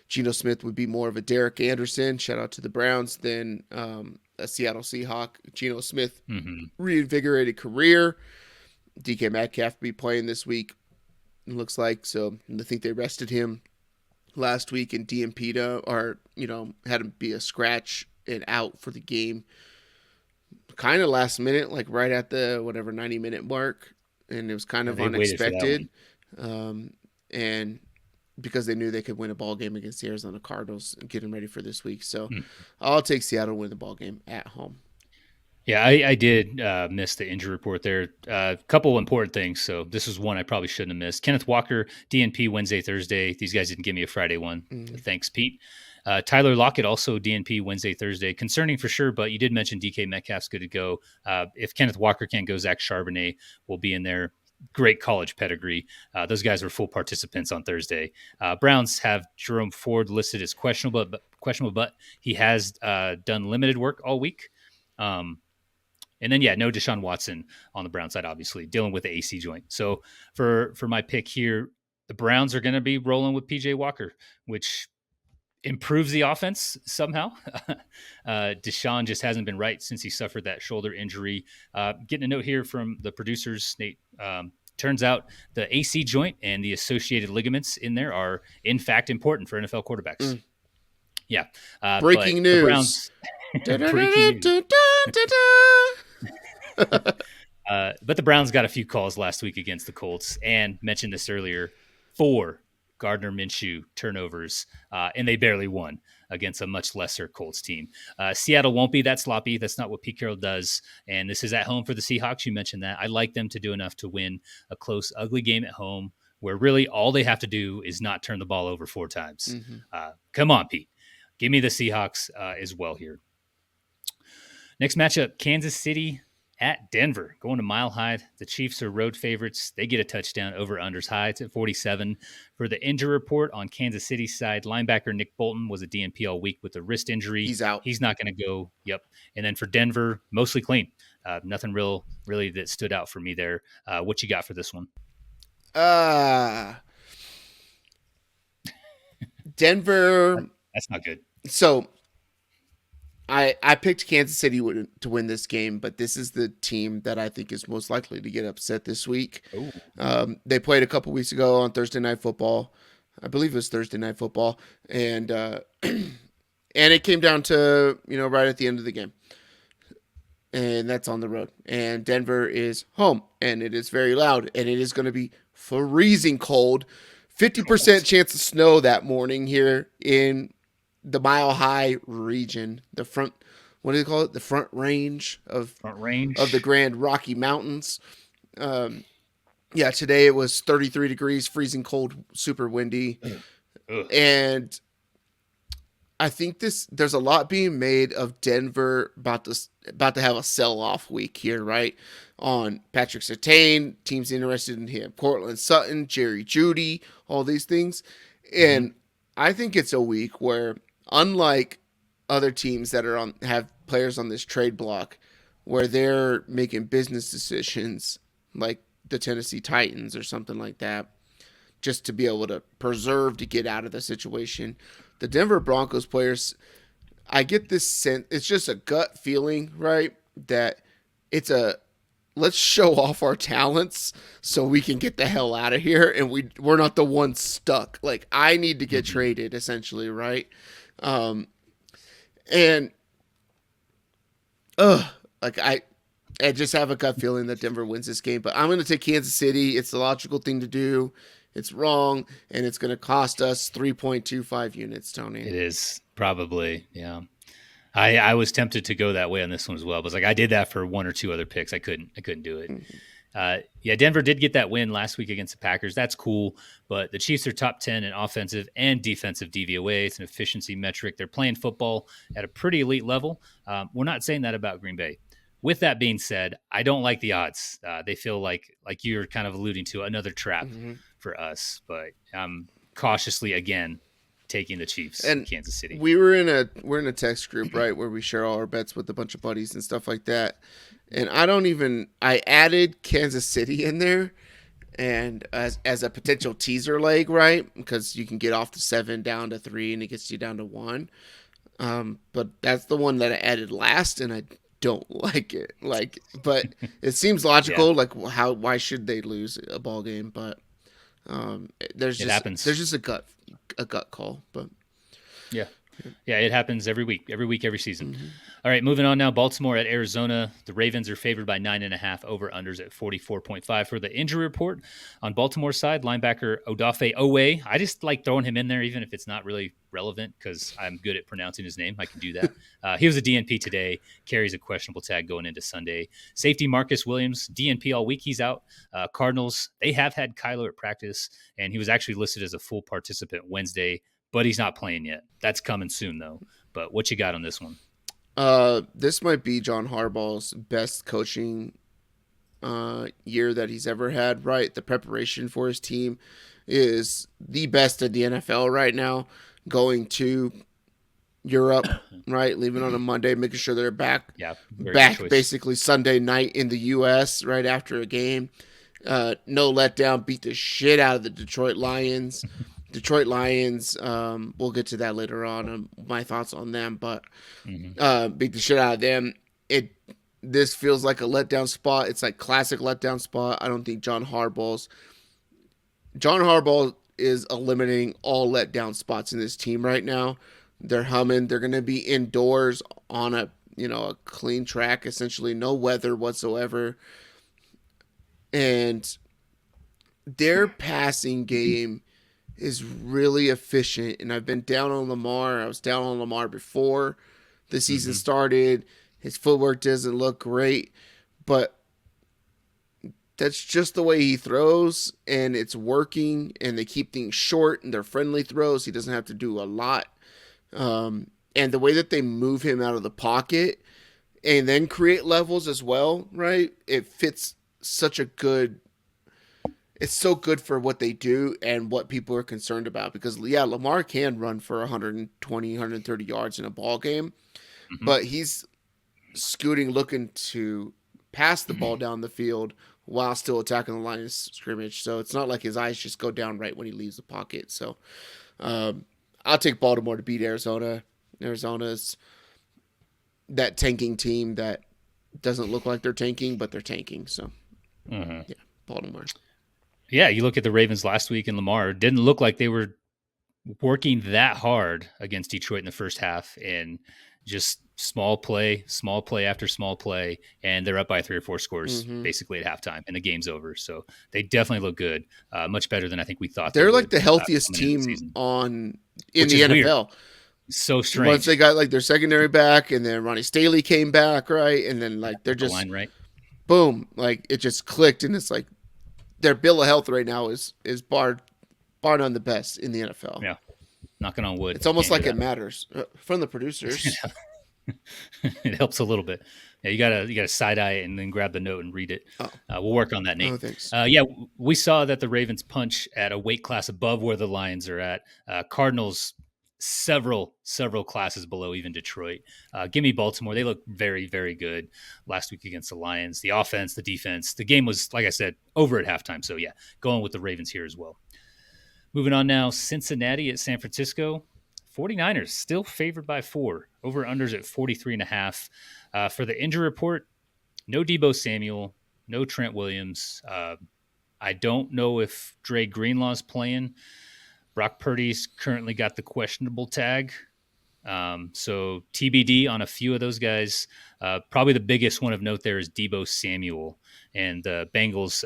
Geno Smith would be more of a Derek Anderson, shout out to the Browns, than a Seattle Seahawk. Geno Smith, reinvigorated career. DK Metcalf will be playing this week, it looks like. So I think they rested him last week and DMP'd or had him be a scratch and out for the game kind of last minute, like right at the 90-minute mark, and it was kind of unexpected, and because they knew they could win a ball game against the Arizona Cardinals and getting ready for this week. So I'll take Seattle to win the ball game at home. Yeah, I did miss the injury report there. A couple important things. So this was one I probably shouldn't have missed. Kenneth Walker, DNP Wednesday, Thursday. These guys didn't give me a Friday one. Thanks, Pete. Tyler Lockett, also DNP Wednesday, Thursday. Concerning for sure, but you did mention DK Metcalf's good to go. If Kenneth Walker can't go, Zach Charbonnet will be in there. Great college pedigree. Those guys were full participants on Thursday. Browns have Jerome Ford listed as questionable, but he has done limited work all week. And then, no Deshaun Watson on the Brown side, obviously, dealing with the AC joint. So for my pick here, the Browns are going to be rolling with PJ Walker, which improves the offense somehow. Deshaun just hasn't been right since he suffered that shoulder injury. Getting a note here from the producers, Nate. Turns out the AC joint and the associated ligaments in there are, in fact, important for NFL quarterbacks. Yeah. Breaking news. Breaking news. But the Browns got a few calls last week against the Colts, and mentioned this earlier, 4 Gardner Minshew turnovers, and they barely won against a much lesser Colts team. Seattle won't be that sloppy. That's not what Pete Carroll does, and this is at home for the Seahawks. You mentioned that. I like them to do enough to win a close, ugly game at home where really all they have to do is not turn the ball over 4 times. Come on, Pete. Give me the Seahawks as well here. Next matchup, Kansas City at Denver, going to Mile High. The Chiefs are road favorites. They get a touchdown, over unders high. It's at 47. For the injury report on Kansas City's side, linebacker Nick Bolton was a DNP all week with a wrist injury. He's out. He's not going to go. Yep. And then for Denver, mostly clean. Nothing really that stood out for me there. What you got for this one? Denver. That's not good. So I picked Kansas City to win this game, but this is the team that I think is most likely to get upset this week. Oh, They played a couple weeks ago on Thursday Night Football. I believe it was Thursday Night Football, and and it came down to right at the end of the game, and that's on the road. And Denver is home, and it is very loud, and it is going to be freezing cold. 50% chance of snow that morning here in the Mile High region, the front. What do they call it? The front range of the Grand Rocky Mountains. Yeah, today it was 33 degrees, freezing cold, super windy. Ugh. And I think there's a lot being made of Denver about to have a sell-off week here, right? On Patrick Surtain, teams interested in him, Cortland Sutton, Jerry Jeudy, all these things. And I think it's a week where, unlike other teams that have players on this trade block, where they're making business decisions like the Tennessee Titans or something like that, just to be able to preserve to get out of the situation. The Denver Broncos players, I get this sense, it's just a gut feeling, right? That it's let's show off our talents so we can get the hell out of here, and we're not the ones stuck. Like, I need to get traded, essentially, right? I just have a gut feeling that Denver wins this game, but I'm going to take Kansas City. It's the logical thing to do. It's wrong, and it's going to cost us 3.25 units, Tony. It is, probably, yeah. I was tempted to go that way on this one as well. But it's like I did that for one or two other picks. I couldn't do it. Yeah, Denver did get that win last week against the Packers. That's cool, but the Chiefs are top 10 in offensive and defensive DVOA. It's an efficiency metric. They're playing football at a pretty elite level. We're not saying that about Green Bay. With that being said, I don't like the odds. They feel like you're kind of alluding to, another trap for us. But I'm cautiously, again, taking the Chiefs in Kansas City. We're in a text group, right, where we share all our bets with a bunch of buddies and stuff like that. And I added Kansas City in there, and as a potential teaser leg, right, because you can get off the 7 down to 3, and it gets you down to 1. But that's the one that I added last, and I don't like it. But it seems logical. Yeah. Why should they lose a ball game? But there's just a gut call. But yeah, it happens every week, every season. All right, moving on now. Baltimore at Arizona. The Ravens are favored by 9.5. Over-unders at 44.5. For the injury report on Baltimore's side, linebacker Odafe Owe. I just like throwing him in there, even if it's not really relevant, because I'm good at pronouncing his name. I can do that. He was a DNP today. Carries a questionable tag going into Sunday. Safety Marcus Williams, DNP all week. He's out. Cardinals, they have had Kyler at practice, and he was actually listed as a full participant Wednesday, but he's not playing yet. That's coming soon, though. But what you got on this one? This might be John Harbaugh's best coaching year that he's ever had, right? The preparation for his team is the best in the NFL right now. Going to Europe, right? Leaving on a Monday, making sure they're back basically Sunday night in the U.S. right after a game. No letdown, beat the shit out of the Detroit Lions. We'll get to that later on, my thoughts on them, but beat the shit out of them. This feels like a letdown spot. It's like classic letdown spot. I don't think John Harbaugh is eliminating all letdown spots in this team right now. They're humming. They're going to be indoors on a clean track, essentially no weather whatsoever. And their passing game is really efficient, and I've been down on Lamar. I was down on Lamar before the season started. His footwork doesn't look great, but that's just the way he throws, and it's working, and they keep things short, and they're friendly throws. He doesn't have to do a lot. And the way that they move him out of the pocket and then create levels as well, right? It fits such a good... It's so good for what they do and what people are concerned about, because Lamar can run for 120, 130 yards in a ball game, but he's looking to pass the ball down the field while still attacking the line of scrimmage. So it's not like his eyes just go down right when he leaves the pocket. So I'll take Baltimore to beat Arizona. Arizona's that tanking team that doesn't look like they're tanking, but they're tanking. So, yeah, Baltimore. Yeah, you look at the Ravens last week and Lamar, didn't look like they were working that hard against Detroit in the first half, and just small play after small play, and they're up by 3 or 4 scores basically at halftime, and the game's over. So they definitely look good, much better than I think we thought. They're they like would, the healthiest coming into the team season. in Which the is NFL. weird. So strange. Once they got like their secondary back, and then Ronnie Staley came back, right, and then like they're The just line right. boom, like it just clicked, and it's like their bill of health right now is bar none the best in the NFL. Yeah, knocking on wood. It's almost Can't like hear it that. matters from the producers. It helps a little bit. Yeah, you gotta side eye it and then grab the note and read it. Oh. We'll work on that, Nate. Oh, thanks. Yeah, we saw that the Ravens punch at a weight class above where the Lions are at. Cardinals several classes below even Detroit. Give me Baltimore. They look very, very good last week against the Lions. The offense, the defense. The game was, like I said, over at halftime. So yeah, going with the Ravens here as well. Moving on now, Cincinnati at San Francisco. 49ers still favored by 4. Over-unders at 43.5. For the injury report, no Deebo Samuel, no Trent Williams. I don't know if Dre Greenlaw's playing. Brock Purdy's currently got the questionable tag. So TBD on a few of those guys. Probably the biggest one of note there is Deebo Samuel. And the Bengals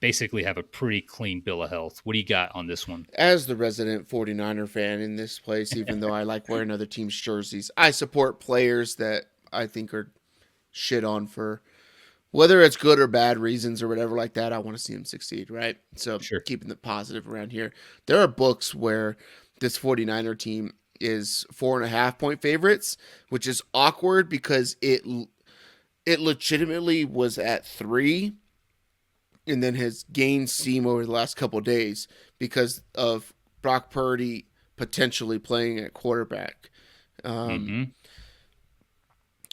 basically have a pretty clean bill of health. What do you got on this one? As the resident 49er fan in this place, even though I like wearing other teams' jerseys, I support players that I think are shit on for whether it's good or bad reasons or whatever like that. I want to see them succeed, right? So Sure. keeping it positive around here. There are books where this 49er team is 4.5 point favorites, which is awkward because it legitimately was at 3 and then has gained steam over the last couple of days because of Brock Purdy potentially playing at quarterback.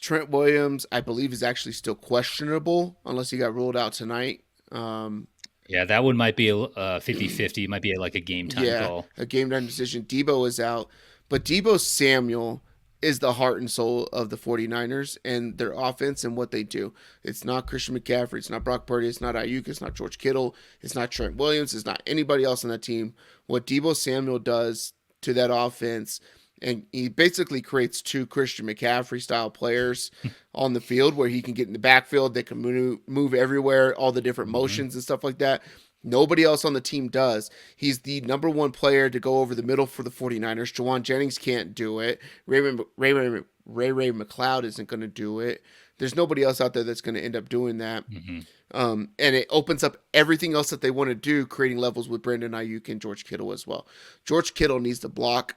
Trent Williams, I believe, is actually still questionable unless he got ruled out tonight. Yeah, that one might be a 50-50. Might be like a game time call. A game time decision. Deebo is out, but Deebo Samuel is the heart and soul of the 49ers and their offense and what they do. It's not Christian McCaffrey. It's not Brock Purdy. It's not Ayuk. It's not George Kittle. It's not Trent Williams. It's not anybody else on that team. What Deebo Samuel does to that offense, and he basically creates 2 Christian McCaffrey style players on the field where he can get in the backfield. They can move everywhere, all the different motions and stuff like that. Nobody else on the team does. He's the number 1 player to go over the middle for the 49ers. Jawan Jennings can't do it. Ray McLeod isn't going to do it. There's nobody else out there that's going to end up doing that. And it opens up everything else that they want to do, creating levels with Brandon Ayuk and George Kittle as well. George Kittle needs to block,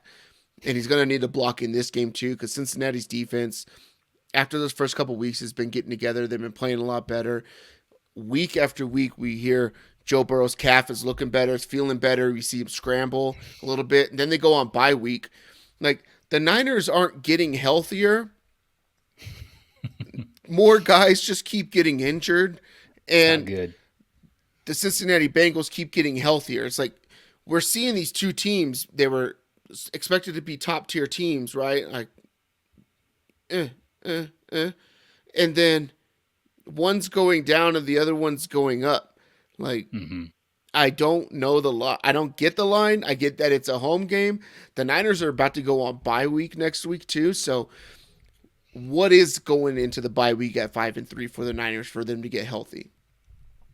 and he's going to need to block in this game too, because Cincinnati's defense, after those first couple weeks, has been getting together. They've been playing a lot better. Week after week, we hear Joe Burrow's calf is looking better. It's feeling better. We see him scramble a little bit. And then they go on bye week. Like, the Niners aren't getting healthier. More guys just keep getting injured. And good. The Cincinnati Bengals keep getting healthier. It's like we're seeing these 2 teams. They were expected to be top-tier teams, right? Like, And then one's going down and the other one's going up. Like, I don't know the line. I don't get the line. I get that it's a home game. The Niners are about to go on bye week next week too. So what is going into the bye week at 5-3 for the Niners for them to get healthy?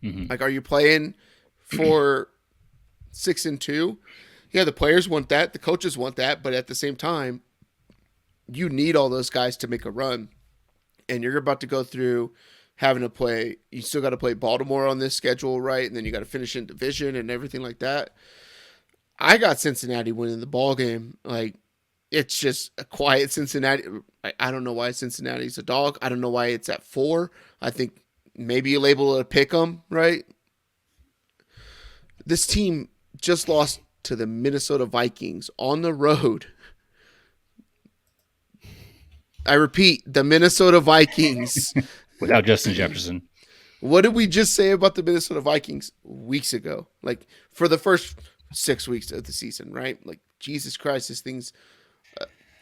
Like, are you playing for 6-2? Yeah, the players want that. The coaches want that. But at the same time, you need all those guys to make a run. And you're about to go through having to play, you still got to play Baltimore on this schedule, right? And then you got to finish in division and everything like that. I got Cincinnati winning the ball game. Like, it's just a quiet Cincinnati. I don't know why Cincinnati's a dog. I don't know why it's at 4. I think maybe you label it a pick 'em, right? This team just lost to the Minnesota Vikings on the road. I repeat, the Minnesota Vikings. Without Justin Jefferson. What did we just say about the Minnesota Vikings weeks ago? Like, for the first 6 weeks of the season, right? Like, Jesus Christ, this thing's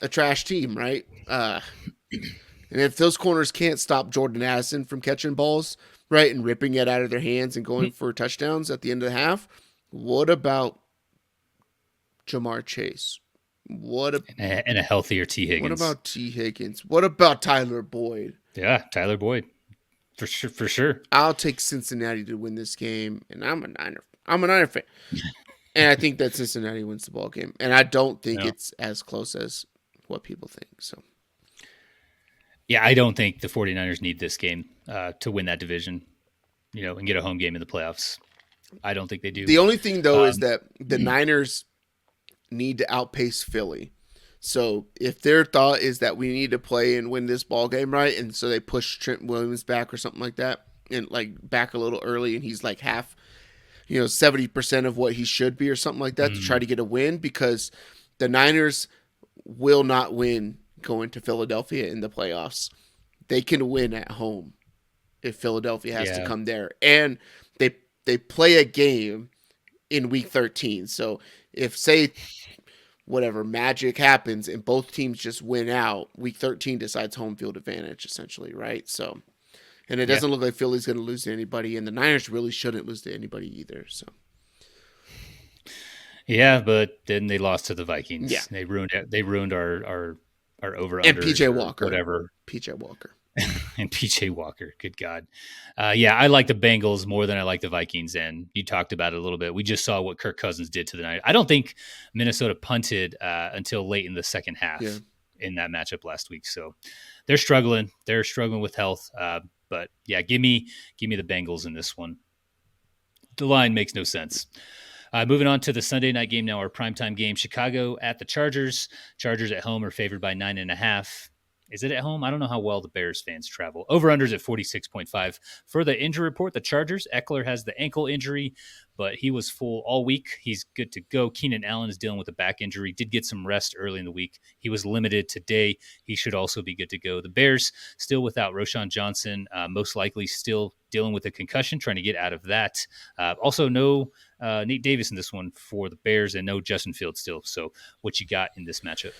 a trash team, right? And if those corners can't stop Jordan Addison from catching balls, right, and ripping it out of their hands and going for touchdowns at the end of the half, what about Jamar Chase? And a healthier T. Higgins. What about T. Higgins? What about Tyler Boyd? Yeah, Tyler Boyd. For sure. I'll take Cincinnati to win this game, and I'm a Niner fan. And I think that Cincinnati wins the ball game. And I don't think it's as close as what people think. So, yeah, I don't think the 49ers need this game to win that division, and get a home game in the playoffs. I don't think they do. The only thing, though, is that the Niners need to outpace Philly. So if their thought is that we need to play and win this ball game, right, and so they push Trent Williams back or something like that, and like back a little early, and he's like half, 70% of what he should be or something like that to try to get a win, because the Niners will not win going to Philadelphia in the playoffs. They can win at home if Philadelphia has to come there. And they play a game in week 13. So if, say, whatever magic happens and both teams just win out, week 13 decides home field advantage, essentially, right? So, and it doesn't look like Philly's going to lose to anybody, and the Niners really shouldn't lose to anybody either. So, yeah, but then they lost to the Vikings. Yeah, they ruined our over and PJ Walker, whatever. PJ Walker. And PJ Walker, good God. I like the Bengals more than I like the Vikings, and you talked about it a little bit. We just saw what Kirk Cousins did to the Niners. I don't think Minnesota punted until late in the second half in that matchup last week. So they're struggling. They're struggling with health. But yeah, give me the Bengals in this one. The line makes no sense. Moving on to the Sunday night game now, our primetime game. Chicago at the Chargers. Chargers at home are favored by 9.5. Is it at home? I don't know how well the Bears fans travel. Over-unders at 46.5. For the injury report, the Chargers, Eckler has the ankle injury, but he was full all week. He's good to go. Keenan Allen is dealing with a back injury. Did get some rest early in the week. He was limited today. He should also be good to go. The Bears still without Roschon Johnson, most likely still dealing with a concussion, trying to get out of that. Also, no Nate Davis in this one for the Bears, and no Justin Fields still. So what you got in this matchup?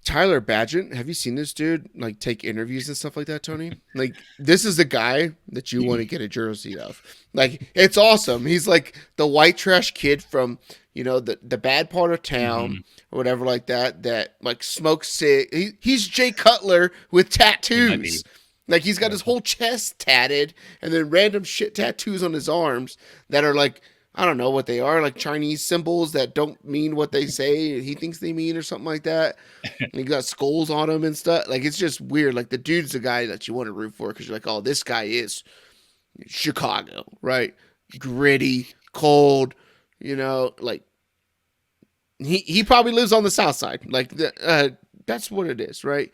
Tyler Badgett, have you seen this dude like take interviews and stuff like that, Tony? Like, this is the guy that you want to get a jersey of. Like, it's awesome. He's like the white trash kid from, the bad part of town or whatever like that like smokes cig. He's Jay Cutler with tattoos. Like, he's got his whole chest tatted and then random shit tattoos on his arms that are like, I don't know what they are, like Chinese symbols that don't mean what they say he thinks they mean or something like that. And he got skulls on him and stuff. Like, it's just weird. Like, the dude's the guy that you want to root for because you're like, oh, this guy is Chicago, right? Gritty, cold, like he probably lives on the south side. Like, that's what it is, right?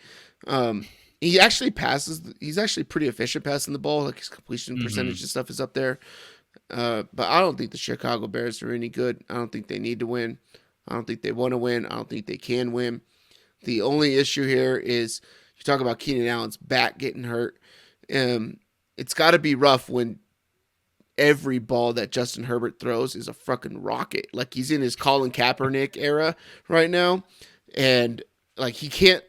He actually passes. He's actually pretty efficient passing the ball. Like, his completion percentage and stuff is up there. But I don't think the Chicago Bears are any good. I don't think they need to win. I don't think they want to win. I don't think they can win. The only issue here is you talk about Keenan Allen's back getting hurt. It's got to be rough when every ball that Justin Herbert throws is a fucking rocket. Like, he's in his Colin Kaepernick era right now, and like he can't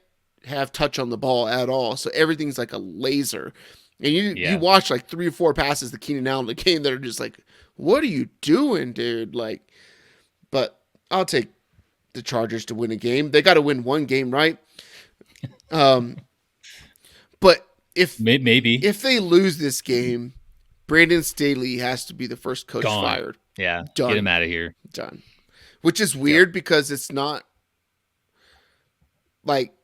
have touch on the ball at all. So everything's like a laser. And you watch like 3 or 4 passes to Keenan Allen in the game that are just like, what are you doing, dude? Like, but I'll take the Chargers to win a game. They got to win one game, right? But if they lose this game, Brandon Staley has to be the first coach fired. Yeah, done. Get him out of here. Done. Which is weird because it's not like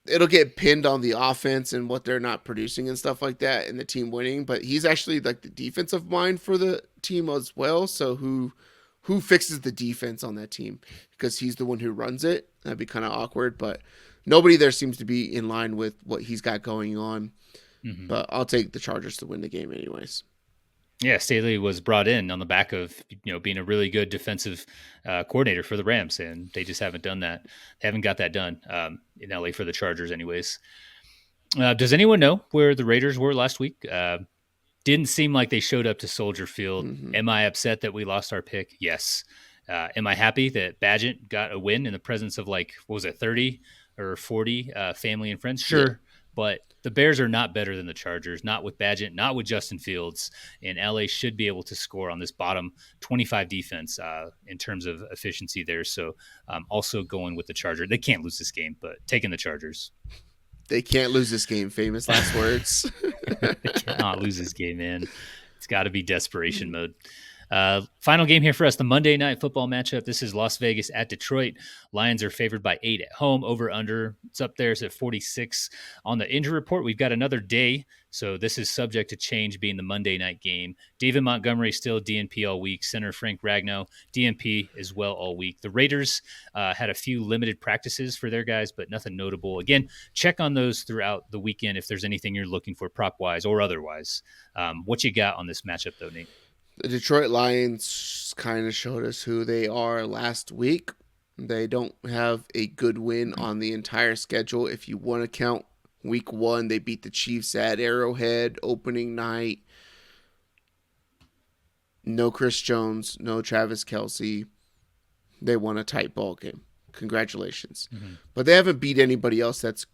it'll get pinned on the offense and what they're not producing and stuff like that and the team winning, but he's actually like the defensive mind for the team as well. So who fixes the defense on that team? Because he's the one who runs it. That'd be kind of awkward, but nobody there seems to be in line with what he's got going on. But I'll take the Chargers to win the game anyways. Yeah, Staley was brought in on the back of being a really good defensive coordinator for the Rams, and they just haven't done that. They haven't got that done in LA for the Chargers, anyways. Does anyone know where the Raiders were last week? Didn't seem like they showed up to Soldier Field. Am I upset that we lost our pick? Yes. Am I happy that Badgett got a win in the presence of 30 or 40, family and friends. Yeah. Sure. But the Bears are not better than the Chargers, not with Badgett, not with Justin Fields, and LA should be able to score on this bottom 25 defense in terms of efficiency there. So also going with the Chargers. They can't lose this game, but taking the Chargers. They can't lose this game. Famous last words. They cannot lose this game, man. It's got to be desperation mode. Final game here for us, the Monday Night Football matchup. This is Las Vegas at Detroit. Lions are favored by 8 at home. Over under, it's up there. It's at 46. On the injury report, we've got another day, so this is subject to change being the Monday night game. David Montgomery still DNP all week. Center Frank Ragnow, DNP as well all week. The Raiders had a few limited practices for their guys, but nothing notable. Again, check on those throughout the weekend if there's anything you're looking for prop-wise or otherwise. What you got on this matchup, though, Nate? The Detroit Lions kind of showed us who they are last week. They don't have a good win on the entire schedule. If you want to count week 1, they beat the Chiefs at Arrowhead opening night. No Chris Jones, no Travis Kelce. They won a tight ball game. Congratulations. Mm-hmm. But they haven't beat anybody else that's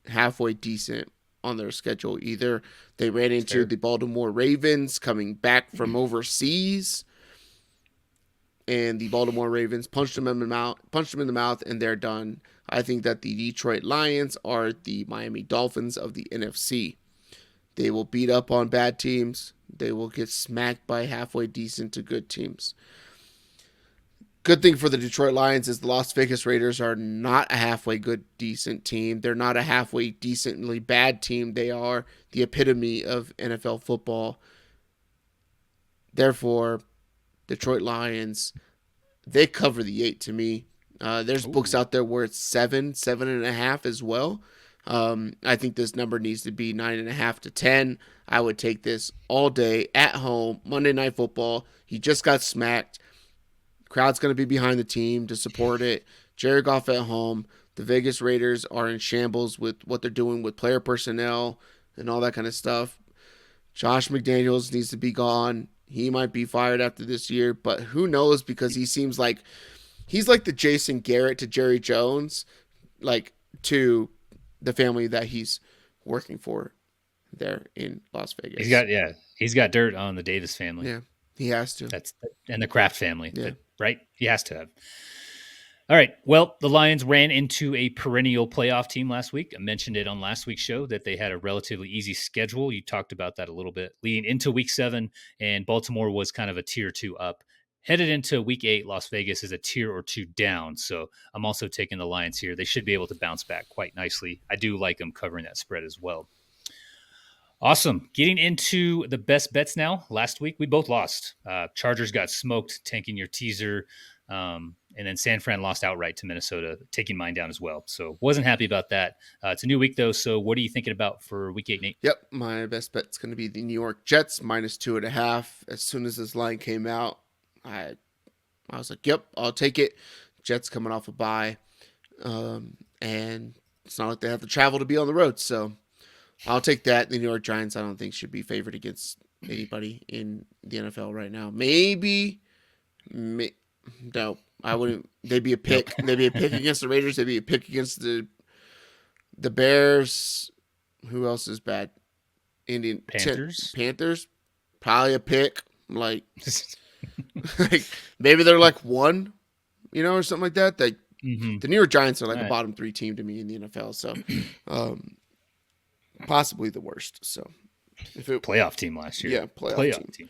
halfway decent on their schedule either. They ran into the Baltimore Ravens coming back from overseas, and the Baltimore Ravens punched them in the mouth, and they're done. I think that the Detroit Lions are the Miami Dolphins of the NFC. They will beat up on bad teams. They will get smacked by halfway decent to good teams. Good thing for the Detroit Lions is the Las Vegas Raiders are not a halfway good, decent team. They're not a halfway decently bad team. They are the epitome of NFL football. Therefore, Detroit Lions, they cover the 8 to me. There's books out there where it's 7.5 as well. I think this number needs to be 9.5 to 10. I would take this all day at home, Monday Night Football. He just got smacked. Crowd's going to be behind the team to support it. Jared Goff at home. The Vegas Raiders are in shambles with what they're doing with player personnel and all that kind of stuff. Josh McDaniels needs to be gone. He might be fired after this year, but who knows, because he seems like he's like the Jason Garrett to Jerry Jones, like to the family that he's working for there in Las Vegas. He's got dirt on the Davis family. Yeah, he has to. And the Kraft family. Yeah. Right? He has to have. All right. Well, the Lions ran into a perennial playoff team last week. I mentioned it on last week's show that they had a relatively easy schedule. You talked about that a little bit leading into week 7, and Baltimore was kind of a tier 2 up. Headed into week 8, Las Vegas is a tier or 2 down. So I'm also taking the Lions here. They should be able to bounce back quite nicely. I do like them covering that spread as well. Awesome. Getting into the best bets now. Last week, we both lost. Chargers got smoked, tanking your teaser. And then San Fran lost outright to Minnesota, taking mine down as well. So wasn't happy about that. It's a new week, though. So what are you thinking about for week 8, Nate? Yep. My best bet's going to be the New York Jets, -2.5. As soon as this line came out, I was like, yep, I'll take it. Jets coming off a bye. And it's not like they have to travel to be on the road. So I'll take that. The New York Giants, I don't think, should be favored against anybody in the NFL right now. No, I wouldn't. They'd be a pick. They'd be a pick against the Raiders. They'd be a pick against the Bears. Who else is bad? Panthers. Probably a pick. Like maybe they're like 1, or something like that. The New York Giants are like a bottom 3 team to me in the NFL. So, possibly the worst. So, playoff team last year. Yeah, playoff team.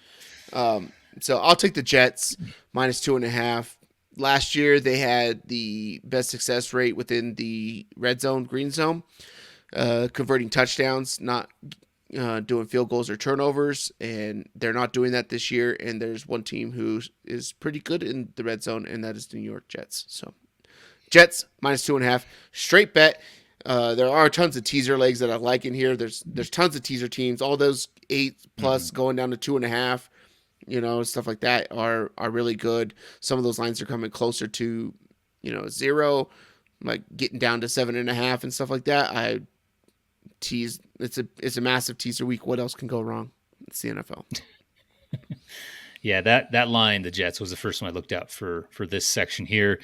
So I'll take the Jets -2.5. Last year they had the best success rate within the red zone, green zone, converting touchdowns, not doing field goals or turnovers, and they're not doing that this year. And there's one team who is pretty good in the red zone, and that is the New York Jets. So Jets -2.5, straight bet. There are tons of teaser legs that I like in here. There's tons of teaser teams. All those 8+ going down to 2.5, stuff like that are really good. Some of those lines are coming closer to, 0, like getting down to 7.5 and stuff like that. It's a massive teaser week. What else can go wrong? It's the NFL. Yeah, that line, the Jets, was the first one I looked out for this section here.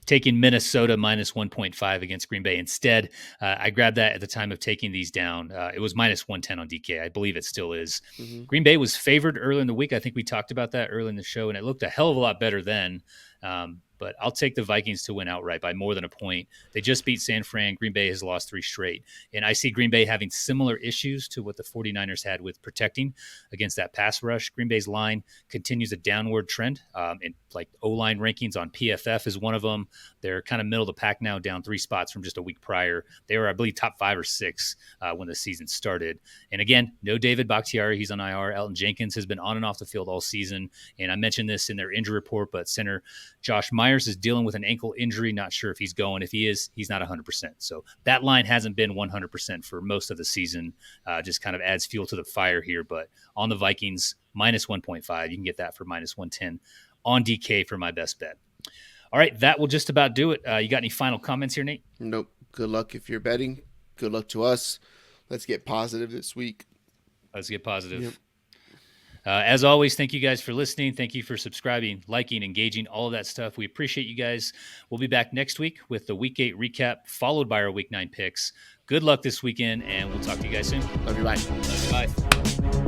taking Minnesota minus 1.5 against Green Bay instead. I grabbed that at the time of taking these down. It was minus 110 on DK. I believe it still is. Mm-hmm. Green Bay was favored early in the week. I think we talked about that early in the show, and it looked a hell of a lot better then. But I'll take the Vikings to win outright by more than a point. They just beat San Fran. Green Bay has lost 3 straight. And I see Green Bay having similar issues to what the 49ers had with protecting against that pass rush. Green Bay's line continues a downward trend. And like O-line rankings on PFF is one of them. They're kind of middle of the pack now, down 3 spots from just a week prior. They were, I believe, top 5 or 6 when the season started. And again, no David Bakhtiari. He's on IR. Elton Jenkins has been on and off the field all season. And I mentioned this in their injury report, but center Josh Myers is dealing with an ankle injury. Not sure if he's going. If he is, he's not 100%. So that line hasn't been 100% for most of the season. Just kind of adds fuel to the fire here. But on the Vikings, minus 1.5, you can get that for minus 110 on DK for my best bet. All right, that will just about do it. You got any final comments here, Nate? Nope. Good luck if you're betting. Good luck to us. Let's get positive this week. Let's get positive. Yep. As always, thank you guys for listening. Thank you for subscribing, liking, engaging, all of that stuff. We appreciate you guys. We'll be back next week with the Week 8 recap, followed by our Week 9 picks. Good luck this weekend, and we'll talk to you guys soon. Love you. Bye. Love you. Bye.